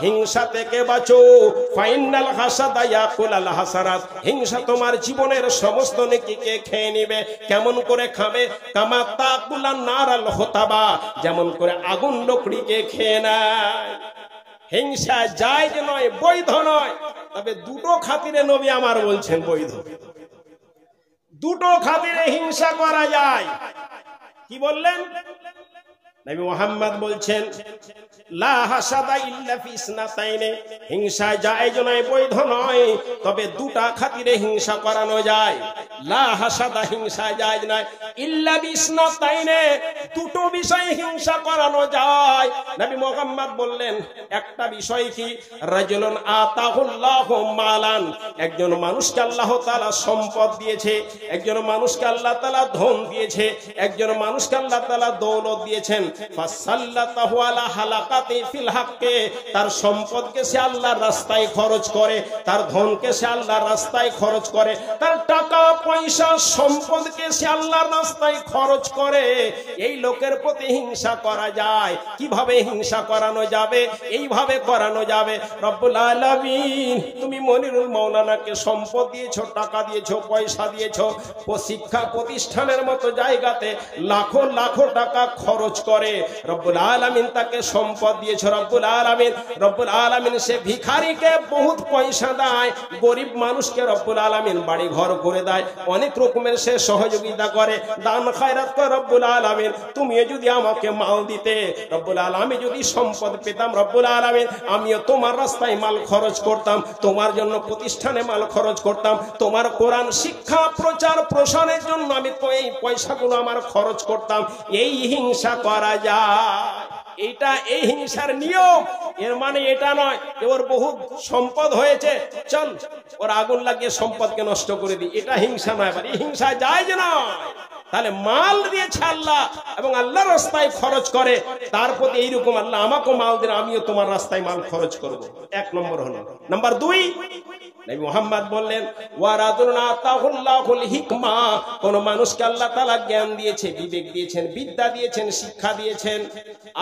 [SPEAKER 1] হিংসা থেকে বাঁচো, ফাইনাল হাসাদা ইয়াকুল হাসানাত, হিংসা তোমার জীবনের সমস্ত নেকিকে খেয়ে নেবে। কেমন করে খাবে? কামা তাকুলান নারাল হতাবা, যেমন করে আগুন লকড়িকে খেয়ে নেয়। হিংসা জায়েজ নয়, বৈধ নয়, তবে দুটো খাতিরে নবী আমার বলছেন বৈধ। দুটো খাতিরে হিংসা করা যায়। কি বললেন নবী মুহাম্মদ? বলছেন লা হাসাদা ইল্লা ফি ইসনাতাইনে, হিংসা জায়েজ নয়, বৈধ নয়, তবে দুটা খাতিরে হিংসা করানো যায়। লা হাসাদা, হিংসা জায়েজ নয়, ইল্লা বি ইসনাতাইনে, দুটো বিষয়ে হিংসা করানো যায়। নবী মুহাম্মদ বললেন, একটা বিষয় কি? রাজুলুন আতাহুল্লাহু মালান, একজন মানুষকে আল্লাহ তাআলা সম্পদ দিয়েছে, একজন মানুষকে আল্লাহ তাআলা ধন দিয়েছে, একজন মানুষকে আল্লাহ তাআলা দৌলত দিয়েছেন। ফাসাল্লাতাহু আলা হালাকাতি ফিল হাক্কে, তার সম্পদকে সে আল্লাহর রাস্তায় খরচ করে, তার ধনকে সে আল্লাহর রাস্তায় খরচ করে, তার টাকা পয়সা সম্পদকে সে আল্লাহর রাস্তায় খরচ করে। এই লোকের প্রতি হিংসা করা যায়। কিভাবে হিংসা করানো যাবে? এইভাবে করানো যাবে, রব্বুল আলামিন তুমি মনিরুল মাওলানাকে সম্পদ দিয়েছো, টাকা দিয়েছো, পয়সা দিয়েছো, শিক্ষা প্রতিষ্ঠানের মতো জায়গাতে লাখো লাখো টাকা খরচ করে, রব্বুল আলামিন তাকে সম্পদ দিয়েছে। রব্বুল আলামিন সে ভিখারিকে বহুত পয়সা দেয়, গরিব মানুষকে রব্বুল আলামিন বাড়ি ঘর করে দেয়, অনেক রকমের সে সহযোগিতা করে, দান খায়রাত করে। রব্বুল আলামিন তুমি যদি আমাকে মাল দিতে, রব্বুল আলামিন যদি সম্পদ পেতাম, রব্বুল আলামিন আমিও তোমার রাস্তায় মাল খরচ করতাম, তোমার জন্য প্রতিষ্ঠানে মাল খরচ করতাম, তোমার কোরআন শিক্ষা প্রচার প্রসারের জন্য আমি তো এই পয়সাগুলো আমার খরচ করতাম। এই হিংসা করা যায়, এটা এই হিংসার নিয়ম। এর মানে এটা নয় যে ওর বহু সম্পদ হয়েছে, চল ওর আগুন লাগিয়ে সম্পদকে নষ্ট করে দিই, এটা হিংসা নয়। এই হিংসা জায়েজ নয়। তাহলে মাল দিয়েছে আল্লাহ এবং আল্লাহর রাস্তায় খরচ করে, তার প্রতি এইরকম আল্লাহ আমাকে মাল দিন, আমিও তোমার রাস্তায় মাল খরচ করব। এক নম্বর হলো। নাম্বার দুই, নবী মুহাম্মদ বললেন, ওয়ারাদুনা তাহুল্লাহুল হিকমা, কোন মানুষকে আল্লাহ তাআলা জ্ঞান দিয়েছে, বিবেক দিয়েছেন, বিদ্যা দিয়েছেন, শিক্ষা দিয়েছেন।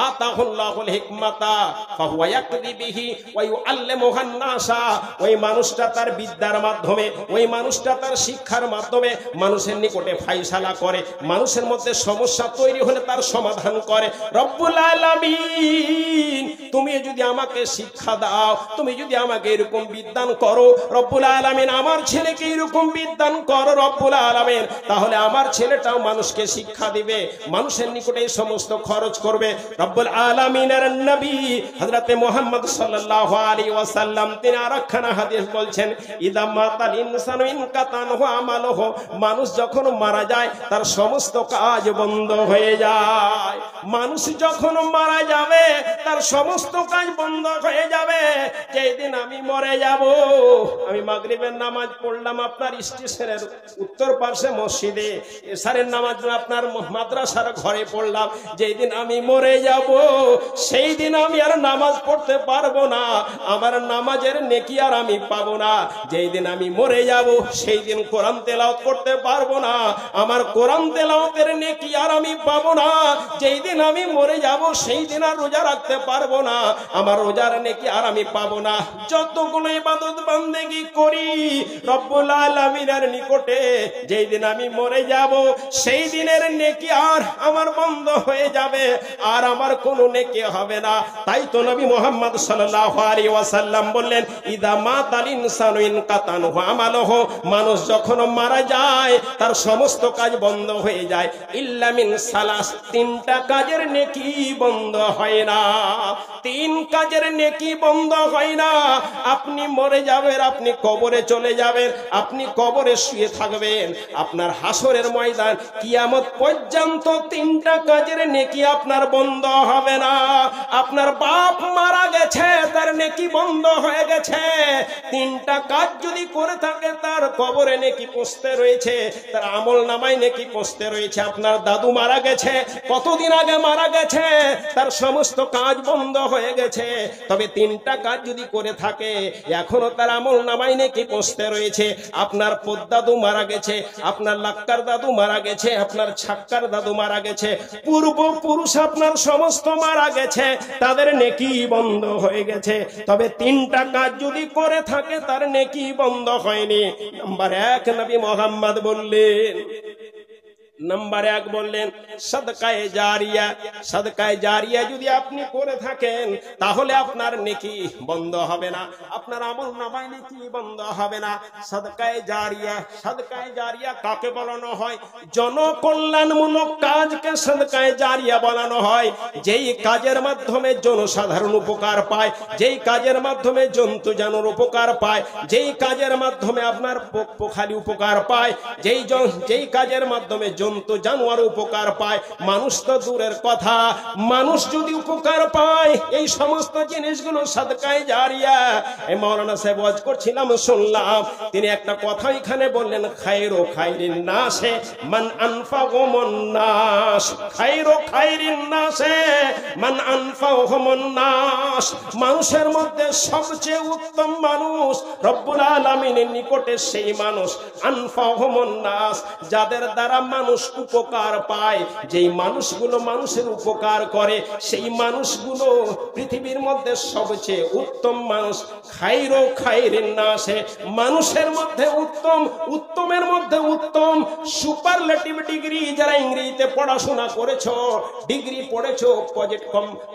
[SPEAKER 1] আতাহুল্লাহুল হিকমাতা ফাহুয়া ইয়াকদি বিহি ওয়া ইউআল্লিমুহান নাসা, ওই মানুষটা তার বিদ্যার মাধ্যমে, ওই মানুষটা তার শিক্ষার মাধ্যমে মানুষের নিকটে ফায়সালা করে, মানুষের মধ্যে সমস্যা তৈরি হলে তার সমাধান করে। রব্বুল আলামিন তুমি যদি আমাকে শিক্ষা দাও, তুমি যদি আমাকে এরকম বিদ্যান করো, রব্বুল আলামিন আমার ছেলেকে এরকম বিদ্যান করো রব্বুল আলামিন, তাহলে আমার ছেলেটাও মানুষকে শিক্ষা দিবে, মানুষের নিকটে এই সমস্ত খরচ করবে। রব্বুল আলামিনের নবী হযরতে মুহাম্মদ সাল্লাল্লাহু আলাইহি ওয়াসাল্লাম তিনি আরেকখানা হাদিস বলছেন, ইদা মাতাল ইনসানু ইনকাতানহু আমালুহু, মানুষ যখন মারা যায় তার সমস্ত কাজ বন্ধ হয়ে যায়। মানুষ যখন মারা যাবে তার সমস্ত কাজ বন্ধ হয়ে যাবে। যেই দিন আমি মরে যাব, আমি মাগরিবের নামাজ পড়লাম আপনার স্টেশনের উত্তর পাশে মসজিদে, এশারের নামাজ আপনার মাদ্রাসার ঘরে পড়লাম, যেই দিন আমি মরে যাব সেই দিন আমি আর নামাজ পড়তে পারবো না, আমার নামাজের নেকি আর আমি পাবো না। যেই দিন আমি মরে যাব সেই দিন কোরআন তেলাওয়াত করতে পারবো না, আমার কোরআন তেলাওয়াতের নেকি আর আমি পাবো না। যেই দিন আমি মরে যাব সেই দিন আর রোজা রাখতে পারবো না, আমার রোজার নেকি আর আমি পাবো না। যতগুলো ইবাদত বান্দেগি করি রব্বুল আলামিনের নিকটে, যেই দিন আমি মরে যাব সেই দিনের নেকি আর আমার বন্ধ হয়ে যাবে, আর আমার কোনো নেকি হবে না। তাই তো নবী মুহাম্মদ সাল্লাল্লাহু আলাইহি ওয়াসাল্লাম বললেন, ইদা মাতাল ইনসানু ইনকাতানহু আমালুহু, মানুষ যখন মারা যায় তার সমস্ত কাজ বন্ধ হয়ে যায়, ইল্লা মিন সালাস, তিনটা কাজের নেকি বন্ধ হয় না। তিন কাজের নেকি বন্ধ হয় না। আপনি মরে যাবেন, আপনি কবরে চলে যাবেন, আপনি কবরে শুয়ে থাকবেন, আপনার হাসরের ময়দান কিয়ামত পর্যন্ত তিনটা কাজের নেকি আপনার বন্ধ হবে না। আপনার বাপ মারা গেছে, তার নেকি নেকি বন্ধ হয়ে গেছে। তিনটা কাজ যদি করে থাকে তার কবরে নেকি পৌঁছতে রয়েছে, তার আমল নামায় নেকি পৌঁছতে রয়েছে। আপনার দাদু মারা গেছে, কতদিন আগে মারা গেছে, তার সমস্ত কাজ বন্ধ হয়ে গেছে, তবে তিনটা কাজ যদি করে থাকে এখনো তার আমল নামায় নেকি পৌঁছতে রয়েছে। আপনার পদ্দাদু মারা গেছে, আপনার লাক্কার দাদু মারা গেছে, আপনার ছাক্কার দাদু মারা গেছে, পূর্বপুরুষ আপনার সমস্ত মারা গেছে, তাদের নেকি বন্ধ হয়ে গেছে, তবে তিনটা কাজ যদি করে থাকে তার নেকি বন্ধ হয়নি। নাম্বার 1 নবী মুহাম্মদ বললেন, নাম্বার 1 বললেন সাদকায়ে জারিয়া। সাদকায়ে জারিয়া যদি আপনি করে থাকেন তাহলে আপনার নেকি বন্ধ হবে না, আপনার আমল নামায় নেকি বন্ধ হবে না। সাদকায়ে জারিয়া, সাদকায়ে জারিয়া কাকে বলানো হয়? জনকল্যাণমূলক কাজকে সাদকায়ে জারিয়া বলানো হয়। যেই কাজের মাধ্যমে জনসাধারণ উপকার পায়, যেই কাজের মাধ্যমে জন্তু জানোয়ার উপকার পায়, যেই কাজের মাধ্যমে আপনার পক্ষালি উপকার পায়, যেই কাজের মাধ্যমে জন্তু জানোয়ার উপকার পায়, মানুষ তো দূরের কথা, মানুষ যদি উপকার পায়, এই সমস্ত জিনিসগুলো সাদকায়ে জারিয়া। এই মাওলানা সাহেব ওয়াজ করছিলাম, শুনলাম তিনি একটা কথা এখানে বললেন, খায়রু খায়রিন নাসে মান আনফাহুমুন নাস। খায়রু খায়রিন নাসে মান আনফাহুমুন নাস। মানুষের মধ্যে সবচেয়ে উত্তম মানুষ রব্বুল আলামিনের নিকটে সেই মানুষ আনফাহুমুন নাস, যাদের দ্বারা মানুষ উপকার পায়। যেই মানুষগুলো মানুষের উপকার করে সেই মানুষগুলো পৃথিবীর মধ্যে সবচেয়ে উত্তম মানুষ। খায়রু খায়রিন নাসে, মানুষের মধ্যে উত্তম, উত্তমের মধ্যে উত্তম। সুপারলেটিভ ডিগ্রি যারা ইংরেজিতে পড়াশোনা করেছো, ডিগ্রি পড়েছো,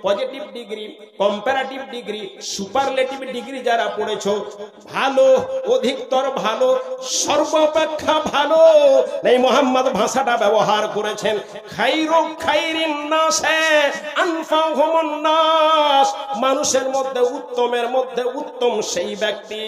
[SPEAKER 1] positive degree, comparative degree, superlative degree যারা পড়েছো, ভালো, অধিকতর ভালো, সর্বাপেক্ষা ভালো এই মুহাম্মদ ভাষাটা ব্যবহার করেছেন। খায়রু খায়রিন নাসে আনফাহুমুন নাস, মানুষের মধ্যে উত্তমের মধ্যে উত্তম সেই ব্যক্তি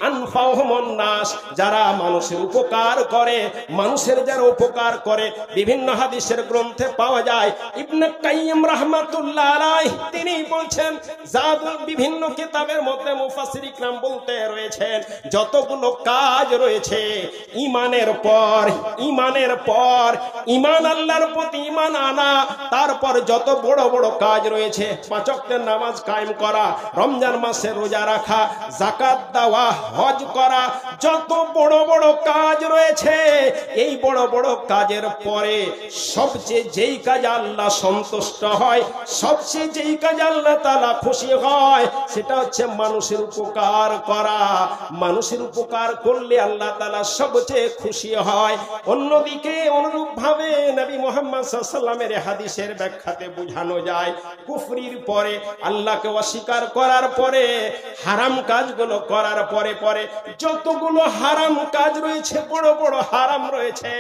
[SPEAKER 1] আনফাহুমুন নাস, যারা মানুষের উপকার করে, মানুষের যারা উপকার করে। বিভিন্ন হাদিসের গ্রন্থে পাওয়া যায়, ইবনে কাইয়িম রাহমাতুল্লাহ আলাইহি তিনি বলছেন, জাদুল বিভিন্ন কিতাবের মধ্যে মুফাসসির ইকরাম বলতে রয়েছেন, যতগুলো কাজ রয়েছে ঈমানের পর, ঈমানের পর ঈমান, আল্লাহর প্রতি ঈমান আনা, তারপর যত বড় বড় কাজ রয়েছে, 5 ওয়াক্তের নামাজ কায়েম করা, রমজান মাসে রোজা রাখা, যাকাত দেওয়া, হজ করা, যত বড় বড় কাজ রয়েছে, এই বড় বড় কাজের পরে সবচেয়ে যেই কাজ আল্লাহ সন্তুষ্ট হয়, সবচেয়ে যেই কাজ আল্লাহ তাআলা খুশি হয়, সেটা হচ্ছে মানুষের উপকার করা। মানুষের উপকার করলে আল্লাহ তাআলা সবচেয়ে খুশি হয়। অন্যদিকে অনুরূপ ভাবে নবী মুহাম্মদ সাল্লাল্লাহু আলাইহি ওয়াসাল্লামের হাদিসের ব্যাখ্যাতে বোঝানো যায়, কুফরির পরে, আল্লাহকে অস্বীকার করার পরে, হারাম কাজগুলো করার পরে পরে যতগুলো হারাম কাজ রয়েছে, বড় বড় হারাম রয়েছে,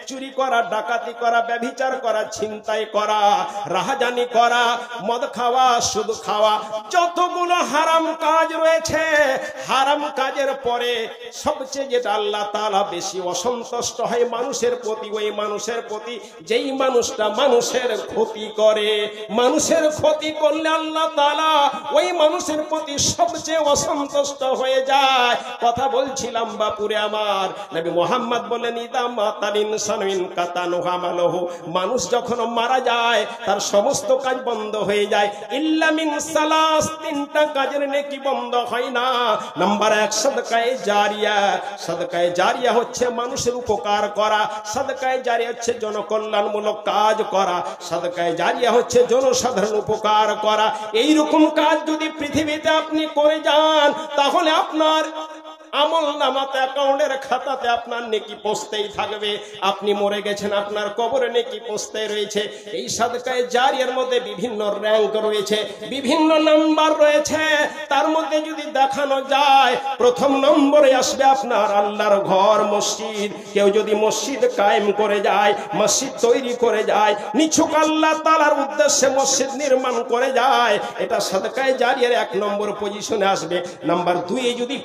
[SPEAKER 1] চুরি করা, ডাকাতি করা, ব্যভিচার করা, ছিনতাই করা, রাহাজানি করা, মদ খাওয়া, সুদ খাওয়া, যতগুলো হারাম কাজ রয়েছে, হারাম কাজের পরে সবচেয়ে যেটা আল্লাহ তাআলা বেশি অসন্তুষ্ট হয় মানুষের প্রতি, ওই মানুষের প্রতি যেই মানুষটা মানুষের ক্ষতি করে। মানুষের ক্ষতি করলে আল্লাহ তাআলা ওই মানুষের প্রতি সবচেয়ে অসন্তুষ্ট হয়ে যায়। কথা বলছিলাম বাপুরে আমার, নবী মুহাম্মদ বলেন, ইদা মাতাল ইনসানু ইনকাতানু আমালুহু, মানুষ যখন মারা যায় তার সমস্ত কাজ বন্ধ হয়ে যায়, ইল্লা মিন সালাস, তিনটা কাজের নেকি বন্ধ হয় না। নাম্বার 1 সাদকায়ে জারিয়া। সাদকায়ে জারিয়া হচ্ছে মানুষের উপকার করা, সাদকায়ে জারিয়া হচ্ছে জনকল্যাণমূলক কাজ করা, সাদকায়ে জারিয়া হচ্ছে জনসাধারণ উপকার করা। এই রকম কাজ যদি পৃথিবীতে আপনি করে যান তাহলে আপনার আমল নামাতে, অ্যাকাউন্টের খাতাতে আপনার নেকি পৌঁছতেই থাকবে। আপনি মরে গেছেন, আপনার কবরে নেকি পৌঁছতে রয়েছে। এই সাদকায়ে জারিয়ার মধ্যে বিভিন্ন র‍্যাঙ্ক রয়েছে, বিভিন্ন নাম্বার রয়েছে। তার মধ্যে যদি দেখানো যায়, প্রথম নম্বরে আসবে আপনার আল্লাহর ঘর, মসজিদ। কেউ যদি মসজিদ কায়েম করে যায়, মসজিদ তৈরি করে যায়, নিছক আল্লাহ তাআলার উদ্দেশ্যে মসজিদ নির্মাণ করে যায়, এটা সাদকায়ে জারিয়ার 1 নম্বর পজিশনে আসবে। নাম্বার 2 যদি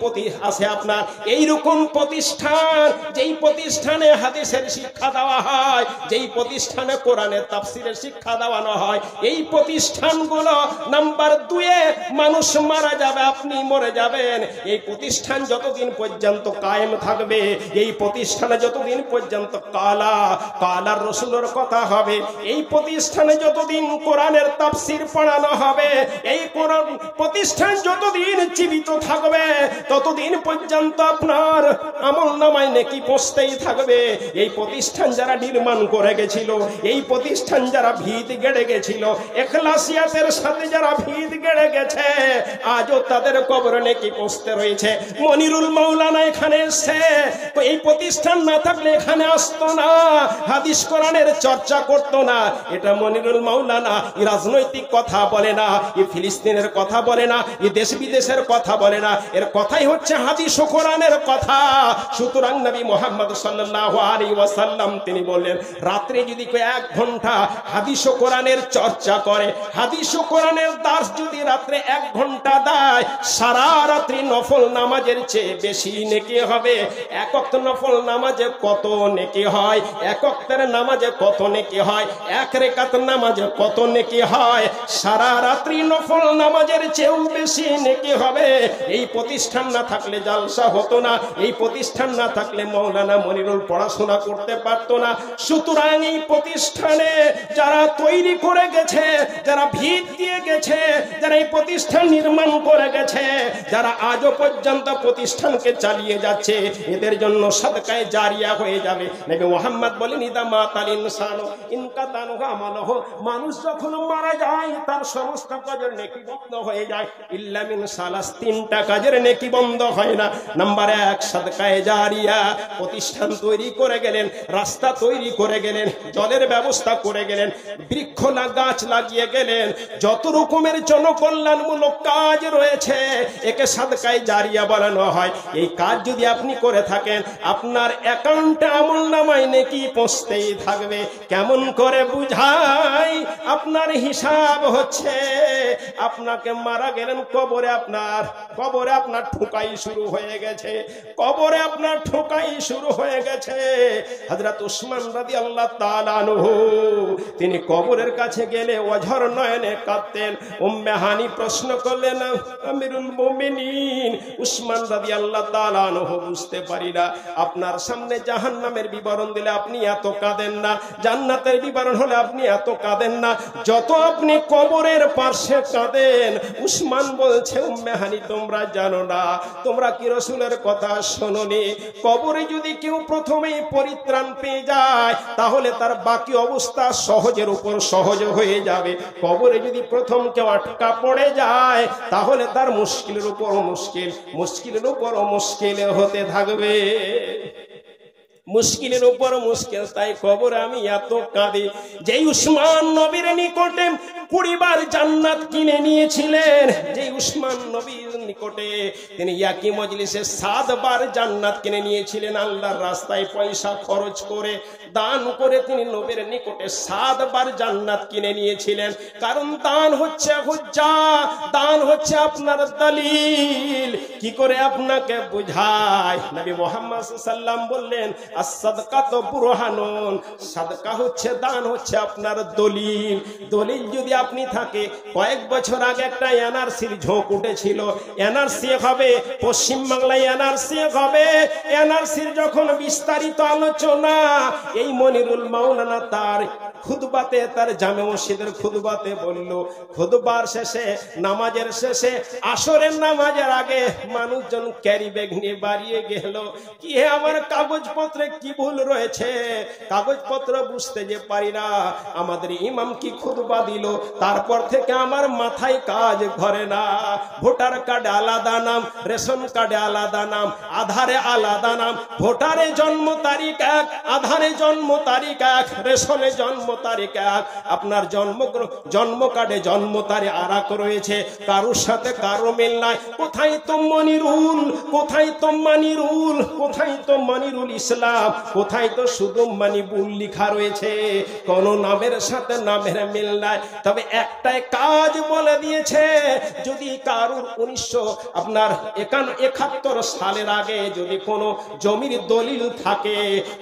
[SPEAKER 1] আসে আপনার এইরকম প্রতিষ্ঠান, যেই প্রতিষ্ঠানে হাদিসের শিক্ষা দেওয়া হয়, যেই প্রতিষ্ঠানে কোরআনের তাফসীরের শিক্ষা দেওয়ানো হয়, এই প্রতিষ্ঠানগুলো নাম্বার 2-এ মানুষ মারা যাবে, আপনি মরে যাবেন। এই প্রতিষ্ঠান যতদিন পর্যন্ত কায়েম থাকবে, এই প্রতিষ্ঠানে যতদিন পর্যন্ত কালার রাসূলের কথা হবে, এই প্রতিষ্ঠানে যতদিন কোরআনের তাফসীর পড়ানো হবে, এই কোরআন প্রতিষ্ঠান যতদিন জীবিত থাকবে, ততদিন পর্যন্ত আপনার আমলনামায় নেকি পৌঁছতেই থাকবে। এই প্রতিষ্ঠান যারা নির্মাণ করে গেছিল, এই প্রতিষ্ঠান যারা ভিত গেড়ে গেছিল, ইখলাসিয়াতের সাথে যারা ভিত গেড়ে গেছে, আজও তাদের কবরে নেকি পৌঁছতে রয়েছে। মনিরুল মাওলানা এখানে এসে এই প্রতিষ্ঠান না থাকলে এখানে আসতো না, হাদিস কোরআনের চর্চা করতো না। এটা মনিরুল মাওলানা রাজনৈতিক কথা বলে না, ফিলিস্তিনের কথা বলে না, দেশ বিদেশের কথা বলে না, এর কথাই হচ্ছে হাদিস ও কোরআনের কথা। সুতরাং নবী মুহাম্মদ সাল্লাল্লাহু আলাইহি ওয়াসাল্লাম তিনি বললেন, রাত্রে যদি কেউ 1 ঘন্টা হাদিস ও কোরআনের চর্চা করে, হাদিস ও কোরআনের দাস যদি রাত্রে 1 ঘন্টা দেয়, সারা রাত্রি নফল নামাজের চেয়ে বেশি নেকি হবে। 1 ওয়াক্ত নফল নামাজে কত নেকি হয়, 1 ওয়াক্তের নামাজে কত নেকি হয়, 1 রাকাত নামাজে কত নেকি হয়, সারা রাত্রি নফল নামাজের চেয়েও বেশি নেকি হবে। এই প্রতিষ্ঠান না থাকলে জালসা হতো না, এই প্রতিষ্ঠান না থাকলে মাওলানা মনিরুল পড়াশোনা করতে পারতো না। সুতরাং এই প্রতিষ্ঠানে যারা তৈরি করে গেছে, যারা ভিত দিয়ে গেছে, যারা এই প্রতিষ্ঠান নির্মাণ করে গেছে, যারা আজও পর্যন্ত প্রতিষ্ঠানকে চালিয়ে যাচ্ছে, এদের জন্য সাদকায়ে জারিয়া হয়ে যাবে। নবী মুহাম্মদ বলেন, ইদা মাতাল ইনসানু ইনকাতানু আমালুহু, মানুষ যখন মারা যায় তার সমস্ত কাজের নেকি বন্ধ হয়ে যায়, ইল্লা মিন সালাস, 3টা কাজের নেকি বন্ধ হয় না। নাম্বার 1 সাদকায়ে জারিয়া, প্রতিষ্ঠান তৈরি করে গেলেন, রাস্তা তৈরি করে গেলেন, জলের ব্যবস্থা করে গেলেন, বৃক্ষ গাছ লাগিয়ে গেলেন, যত রকমের জনকল্যাণমূলক কাজ রয়েছে একে সাদকায়ে জারিয়া বলানো হয়। এই কাজ যদি আপনি করে থাকেন, আপনার অ্যাকাউন্টে আমলনামায় নেকি পৌঁছতেই থাকবে। কেমন করে বুঝাই? আপনার হিসাব হচ্ছে, আপনাকে মারা গেলেন, কবরে আপনার ঠোকাই শুরু হয়ে গেছে, কবরে আপনার ঠোকাই শুরু হয়ে গেছে। হযরত উসমান রাদিয়াল্লাহু তাআলা আনহু তিনি কবরের কাছে গেলে অঝর নয়নে কাঁদতেন। উম্মে হানি প্রশ্ন করলেন, আমিরুল মুমিনিন উসমান রাদিয়াল্লাহু তাআলা আনহু, বুঝতে পারি না, আপনার সামনে জাহান্নামের বিবরণ দিলে আপনি এত কাঁদেন না, জান্নাতের বিবরণ হলে আপনি এত কাঁদেন না, যত আপনি কবরের পাশে কাঁদেন। উসমান বলছে, উম্মে হানি তোমরা জানো না, তোমরা কি রাসূলের কথা শোনোনি? কবরে যদি কেউ প্রথমেই পরিত্রাণ পেয়ে যায়, তাহলে তার বাকি অবস্থা সহজের উপর সহজ হয়ে যাবে। কবরে যদি প্রথম কেউ আটকা পড়ে যায়, তাহলে তার মুশকিলের উপর মুশকিল, মুশকিলের উপর মুশকিল হতে থাকবে, মুশকিলের উপর মুশকিল। তাই কবরে আমি এত কাঁদি। যেই উসমান নবীর নিকটে 20 বার জান্নাত কিনে নিয়েছিলেন, যেই উসমান নবীর নিকটে তিনি একই মজলিসে 7 বার জান্নাত কিনে নিয়েছিলেন, আল্লাহর রাস্তায় পয়সা খরচ করে, দান করে তিনি নবীর নিকটে 7 বার জান্নাত কিনে নিয়েছিলেন। কারণ দান হচ্ছে হুজ্জা, দান হচ্ছে আপনার দলিল। কি করে আপনাকে বুঝায়? নবী মুহাম্মদ সাল্লাল্লাহু আলাইহি ওয়াসাল্লাম বললেন, as-সাদকাতু বুরহানুন, সাদকা হচ্ছে, দান হচ্ছে আপনার দলিল। দলিল যদি আপনি থাকে, কয়েক বছর আগে একটা এনআরসির ঝোঁক উঠেছিল, এনআরসি হবে, পশ্চিম বাংলায় এনআরসি হবে। এনআরসির যখন বিস্তারিত আলোচনা এই মনিরুল মাওলানা তার খুতবাতে, তার জামে মসজিদের খুতবাতে বলল, খুতবার শেষে, নামাজের শেষে, আসরের নামাজের আগে মানুষজন ক্যারি ব্যাগ নিয়ে বাড়িয়ে গেল। কি হে, আমার কাগজপত্রে কি ভুল রয়েছে? কাগজপত্র বুঝতে যে পারি না। আমাদের ইমাম কি খুতবা দিল, তারপর থেকে আমার মাথায় কাজ ধরে না। ভোটার কার্ডে আলাদা নাম, রেশন কার্ডে আলাদা নাম, আধারে আলাদা নাম, ভোটারে জন্ম তারিখ এক, আধারে জন্ম তারিখ এক, রেশনে জন্ম তারিখ এক, আপনার জন্ম কার্ডে জন্ম তারিখ আর এক রয়েছে, কারোর সাথে কারো মিল নাই। কোথায় তো মনিরুল, কোথায় তো মানিরুল, কোথায় তো মনিরুল ইসলাম, কোথায় তো শুধু মানিবুল লেখা রয়েছে, কোন নামের সাথে নামের মিল নাই। তবে একটাই কাজ বলে দিয়েছে, যদি কারোর 1971 সালের আগে যদি কোনো জমির দলিল থাকে,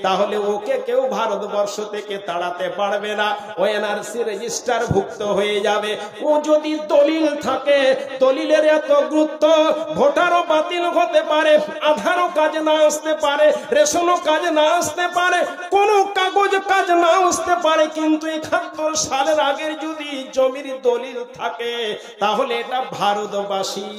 [SPEAKER 1] তাহলে ওকে কেউ ভারতবর্ষ থেকে তাড়াতে পারবে না, ও এনআরসি রেজিস্টার ভুক্ত হয়ে যাবে। ও যদি দলিল থাকে, দলিলের এত গুরুত্ব, ভোটারও বাতিল হতে পারে, আধারও কাজ না আসতে পারে, রেশনও কাজ না আসতে পারে, কোনো কাগজ কাজ না আসতে পারে, কিন্তু 71 সালের আগের যদি জমির দলিল থাকে, তাহলে এটা ভারতবাসী।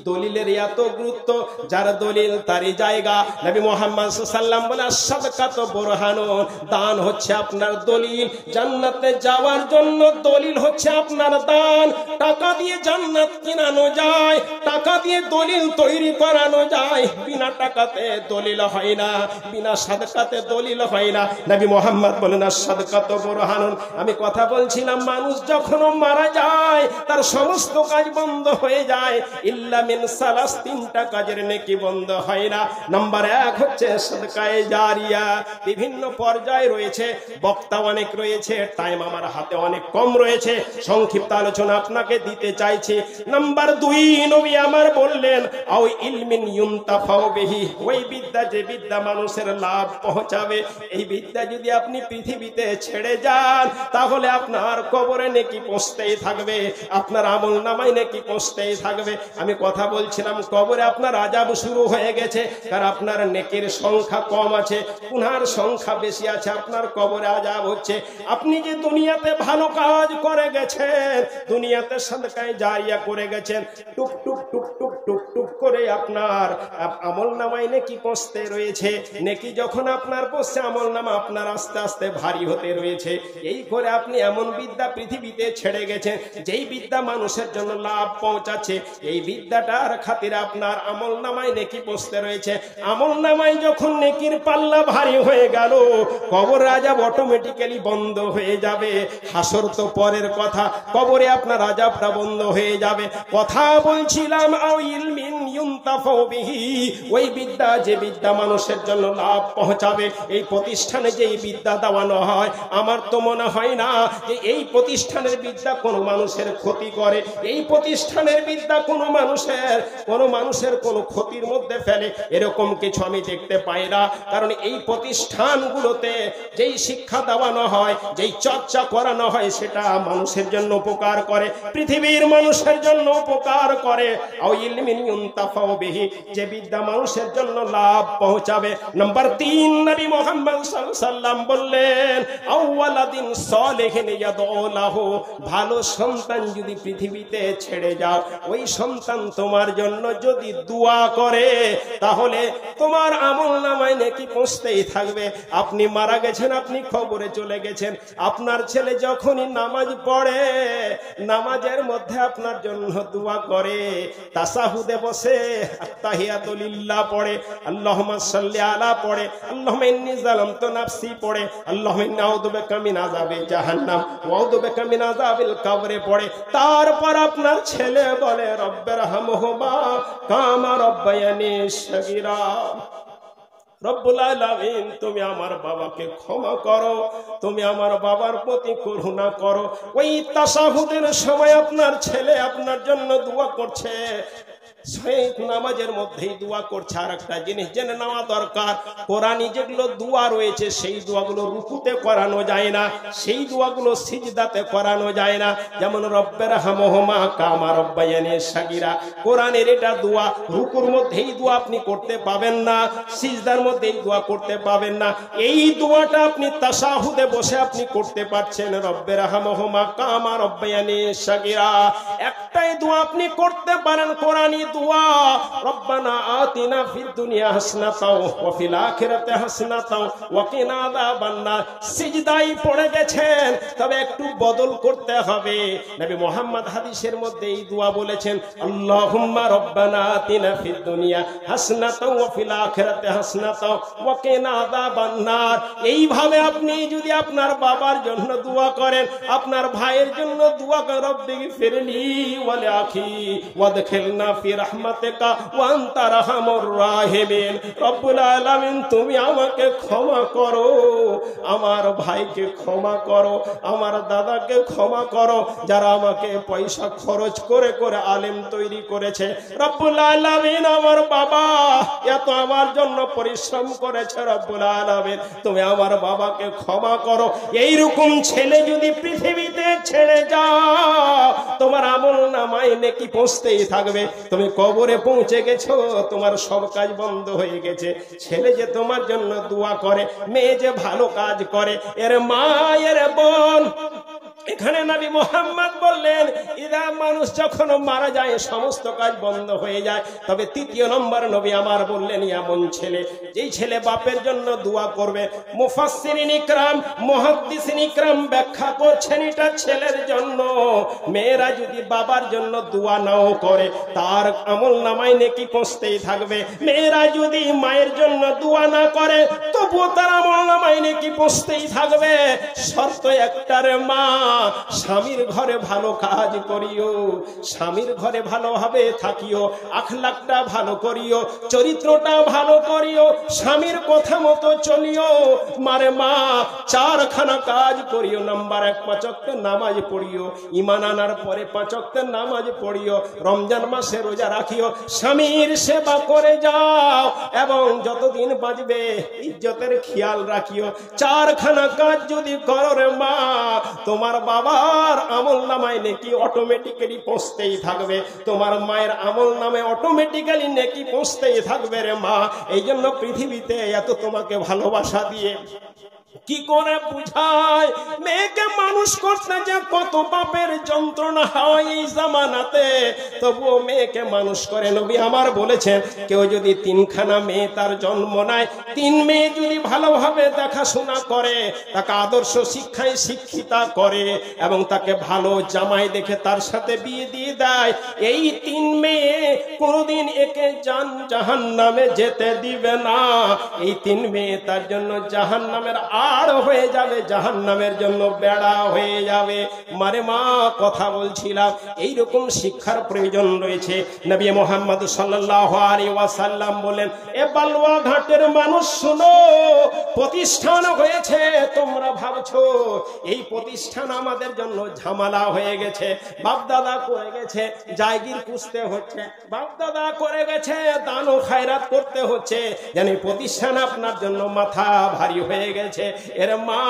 [SPEAKER 1] দলিলের এত গুরুত্ব, যার দলিল তারই জায়গা। নবী মুহাম্মদ সাল্লাল্লাহু আলাইহি ওয়াসাল্লাম বলে সাদকাত বুরহানুন, দান হচ্ছে আপনার দলিল। জান্নাতে যাওয়ার জন্য দলিল হচ্ছে আপনার দান। টাকা দিয়ে জান্নাত কিনানো যায়, টাকা দিয়ে দলিল তৈরি করানো যায়, বিনা টাকাতে দলিল হয় না, বিনা সাদকাতে দলিল হয় না। নবী মুহাম্মদ বলেন সাদকাত বুরহানুন। আমি কথা বলছিলাম, মানুষ যখন মারা যায় তার সমস্ত কাজ বন্ধ হয়ে যায়, ইল্লা মিন সালাস, 3টা কাজের নেকি বন্ধ হয় না। নাম্বার 1 হচ্ছে সাদকায়ে জারিয়া। বিভিন্ন পর্যায়ে রয়েছে, বক্তা অনেক রয়েছে, টাইম আমার হাতে অনেক কম রয়েছে, সংক্ষিপ্ত আলোচনা আপনাকে দিতে চাইছি। নাম্বার 2, নবী আমার বললেন আও ইলমিন ইউনতাফাউ বিহি, ওই বিদ্যা যে বিদ্যা মানুষের লাভ পৌঁছাবে, এই বিদ্যা যদি আপনি পৃথিবীতে ছেড়ে যান, তাহলে আপনার কবরে নেকি পৌঁছতেই থাকবে, আপনার আমল নামায় নেকি পৌঁছতেই থাকবে। আমি কথা বলছিলাম, কবরে আপনার আযাব শুরু হয়ে গেছে, কারণ আপনার নেকির সংখ্যা কম আছে, গুনার সংখ্যা বেশি আছে, আপনার কবরে আযাব হচ্ছে। আপনি যে দুনিয়াতে ভালো কাজ করে গেছেন, দুনিয়াতে সাদকায়ে জারিয়া করে গেছেন, টুক টুক টুক টুক টুক টুক করে আপনার আমল নামায় নেকি পৌঁছতে রয়েছে। নেকি যখন আপনার পৌঁছছে, আমল নামা আপনার আস্তে আস্তে ভারী হতে রয়েছে। এই করে আপনি এমন বিদ্যা পৃথিবীতে ছেড়ে গেছেন, যেই বিদ্যা মানুষের জন্য লাভ পৌঁছাচ্ছে, এই বিদ্যাটার খাতিরে আপনার আমল নামায় নেকি পৌঁছতে রয়েছে। আমল নামায় যখন নেকির পাল্লা ভারী হয়ে গেল, কবর আযাব অটোমেটিক্যালি বন্ধ হয়ে যাবে। হাসর তো পরের কথা, কবরে আপনার আযাবটা বন্ধ হয়ে যাবে। কথা বলছিলাম আও ইলমিন ইউনতাফাউ বিহি, ওই বিদ্যা যে বিদ্যা মানুষের জন্য লাভ পৌঁছাবে। এই প্রতিষ্ঠানে যে এই বিদ্যা দেওয়ানো হয়, আমার তো মনে হয় না যে এই প্রতিষ্ঠানের বিদ্যা কোনো মানুষের ক্ষতি করে, এই প্রতিষ্ঠানের বিদ্যা কোনো মানুষের কোনো ক্ষতির মধ্যে ফেলে, এরকম কিছু আমি দেখতে পাই না। কারণ এই প্রতিষ্ঠানগুলোতে যেই শিক্ষা দেওয়ানো হয়, যেই চর্চা করানো হয়, সেটা মানুষের জন্য উপকার করে, পৃথিবীর মানুষের জন্য উপকার করে। আও ইলমিন ইউনতাফাউ বিহি, যে বিদ্যা মানুষের জন্য লাভ পৌঁছাবে। নাম্বার 3, নবী মুহাম্মদ সাল্লাল্লাহু আলাইহি ওয়াসাল্লাম বললেন আওয়ালাদিন সালিহিন ইয়াদউ লাহু, ভালো সন্তান যদি পৃথিবীতে ছেড়ে যাও, ওই সন্তান তোমার জন্য যদি দোয়া করে, তাহলে তোমার আমলনামায় নেকি পৌঁছতেই থাকবে। আপনি মারা গেছেন, আপনি কবরে চলে গেছেন, আপনার ছেলে যখনই নামাজ পড়ে, নামাজের মধ্যে আপনার জন্য দোয়া করে, তাসাহুদে বসে আত্তাহিয়াতু লিল্লাহ পড়ে, আল্লাহুম্মা সাল্লি আলা পড়ে, আল্লাহুম্মা ইন্নী যালামতু নাফসি পড়ে, আল্লাহুম্মা ইন্নী আউযু বিকা মিন আযাবি জাহান্নাম ওয়া আউযু বিকা মিন আযাবিল কবরে পড়ে। তারপর আপনার ছেলে বলে রব্বিরহামহুমা কামা রাব্বায়ানি সগীরা, রব্বুল আলামিন তুমি আমার বাবাকে ক্ষমা করো, তুমি আমার বাবার প্রতি করুণা করো। ওই তাশাহুদের সময় আপনার ছেলে আপনার জন্য দোয়া করছে, সেই নামাজের মধ্যেই দোয়া করছে। আর একটা জিনিস জেনে নেওয়া দরকার, কোরআনে যেগুলো দোয়া রয়েছে, সেই দোয়াগুলো রুকুতে করানো যায় না, সেই দোয়াগুলো সিজদাতে করানো যায় না। যেমন রব্বিরহামহুমা কামা রাব্বায়ানি সগীরা, কোরআনের এটা দোয়া, রুকুর মধ্যেই দোয়া আপনি করতে পাবেন না, সিজদার মধ্যেই দোয়া করতে পাবেন না। এই দোয়াটা আপনি তাশাহুদে বসে আপনি করতে পারছেন, রব্বিরহামহুমা কামা রাব্বায়ানি সগীরা। একটাই দোয়া আপনি করতে পারেন, কোরআনী দোয়া, রব্বানা আতিনা ফিদ দুনিয়া হাসনাতাও ওয়া ফিল আখিরাতি হাসনাতাও ওয়া কিনা আযাবান্নার। সিজদায় পড়ে গেছেন, তবে একটু বদল করতে হবে। নবী মুহাম্মদ হাদিসের মধ্যে এই দোয়া বলেছেন, আল্লাহুম্মা রব্বানা আতিনা ফিদ দুনিয়া হাসনাতাও ওয়া ফিল আখিরাতি হাসনাতাও ওয়া কিনা আযাবান্নার। এইভাবে আপনি যদি আপনার বাবার জন্য দোয়া করেন, আপনার ভাইয়ের জন্য দোয়া করেন, রব্বিগি ফিরলি ওয়া লিআখি ওয়াদখিলনা ফি রাহমাতিকা ওয়া আনতা আরহামুর রাহিমিন। রব্বুল আলামিন, তুমি আমাকে ক্ষমা করো, আমার ভাইকে ক্ষমা করো, আমার দাদাকে ক্ষমা করো, যারা আমাকে পয়সা খরচ করে করে আলেম তৈরি করেছে। রব্বুল আলামিন, আমার বাবা এত আমার জন্য পরিশ্রম করেছে, রব্বুল আলামিন তুমি আমার বাবাকে ক্ষমা করো। এইরকম ছেলে যদি পৃথিবীতে ছেড়ে যাও, তোমার আমল নামায় নেকি পৌঁছতেই থাকবে। তুমি কবরে পৌঁছে গেছো, তোমার সব কাজ বন্ধ হয়ে গেছে। ছেলে যে তোমার জন্য দোয়া করে, মেয়ে যে ভালো কাজ করে, এর মা এর বোন। এখানে নবী মুহাম্মদ বললেন, ইদা মানুষ যখন মারা যায় সমস্ত কাজ বন্ধ হয়ে যায়। তবে তৃতীয় নম্বর নবী আমার বললেন, এমন ছেলে, যেই ছেলে বাপের জন্য দোয়া করবে। মুফাসসিরিন ইকরাম, মুহাদ্দিসিন ইকরাম ব্যাখ্যা করছেন, এটা ছেলের জন্য। মেয়েরা যদি বাবার জন্য দোয়া নাও করে, তার আমল নামায় নেকি পৌঁছতেই থাকবে। মেয়েরা যদি মায়ের জন্য দোয়া না করে, তবুও তার আমল নামায় নেকি পৌঁছতেই থাকবে। শর্ত একটার, মা স্বামীর ঘরে ভালো কাজ করিও, স্বামীর ঘরে ভালোভাবে থাকিও, আখলাকটা ভালো করিও, চরিত্রটা ভালো করিও, স্বামীর কথা মতো চলিও। মারে মা, চারখানা কাজ করিও। নাম্বার 1, 5 ওয়াক্ত নামাজ পড়িও। ঈমান আনার পরে 5 ওয়াক্ত নামাজ পড়িও। রমজান মাসে রোজা রাখিও। স্বামীর সেবা করে যাও এবং যতদিন বাঁচবে ইজ্জতের খেয়াল রাখিও। চারখানা কাজ যদি করো রে মা, তোমার বাবার আমল নামায় নেকি অটোমেটিক্যালি পৌঁছতেই থাকবে। তোমার মায়ের আমল নামে অটোমেটিক্যালি নেকি পৌঁছতেই থাকবে রে মা। এই জন্য পৃথিবীতে এত তোমাকে ভালোবাসা দিয়ে কি করে বুঝায় মেয়েকে মানুষ করতে যে কত পাপের যন্ত্রণা হয় এই জামানাতে, তবুও মেয়েকে মানুষ করে। নবী আমার বলেছেন, কেউ যদি 3খানা মেয়ে তার জন্ম নেয়, 3 মেয়ে যদি ভালোভাবে দেখাশোনা করে, তাকে আদর্শ শিক্ষায় শিক্ষিতা করে এবং তাকে ভালো জামাই দেখে তার সাথে বিয়ে দিয়ে দেয়, এই 3 মেয়ে কোনোদিন একে জাহান্নামে যেতে দিবে না। এই 3 মেয়ে তার জন্য জাহান্নামের আর হয়ে যাবে, জাহান্নামের জন্য বেড়া হয়ে যাবে। মারে মা, কথা বলছিলাম, এইরকম শিক্ষার প্রয়োজন রয়েছে। নবী মুহাম্মদ সাল্লাল্লাহু আলাইহি ওয়াসাল্লাম বলেন, এ বালুয়া ঘাটের মানুষ শুনো, প্রতিষ্ঠান হয়েছে, তোমরা ভাবছো এই প্রতিষ্ঠান আমাদের জন্য ঝামেলা হয়ে গেছে। বাপ দাদা করে গেছে, জায়গির পুষতে হচ্ছে, বাপ দাদা করে গেছে, দান ও খায়রাত করতে হচ্ছে, জানি প্রতিষ্ঠান আপনার জন্য মাথা ভারী হয়ে গেছে। এর মা,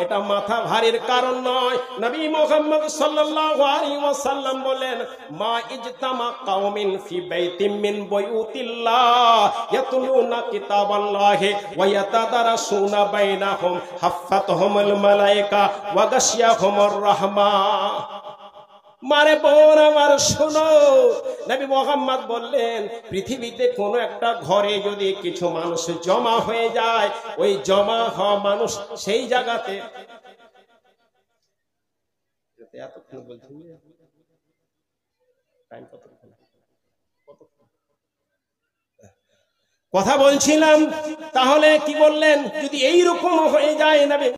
[SPEAKER 1] এটা মাথা ভারীর কারণ নয়। নবী মুহাম্মদ সাল্লাল্লাহু আলাইহি ওয়াসাল্লাম বলেন, মা ইজতামা কওমিন ফি বাইতিম মিন বুয়ুতিল্লাহ ইয়াতলুনা কিতাবাল্লাহি ওয়া ইয়াতাদারাসুনা বাইনাহুম হাফফাতহুমুল মালায়েকা ওয়া গাশিয়াহুমুর রাহমা। মারে বোন আমার শোনো, নবী মুহাম্মদ বললেন, পৃথিবীতে কোন একটা ঘরে যদি কিছু মানুষ জমা হয়ে যায়, ওই জমা হওয়া মানুষ সেই জায়গাতে কথা বলছিলাম। তাহলে কি বললেন, যদি এইরকম হয়ে যায়, নবী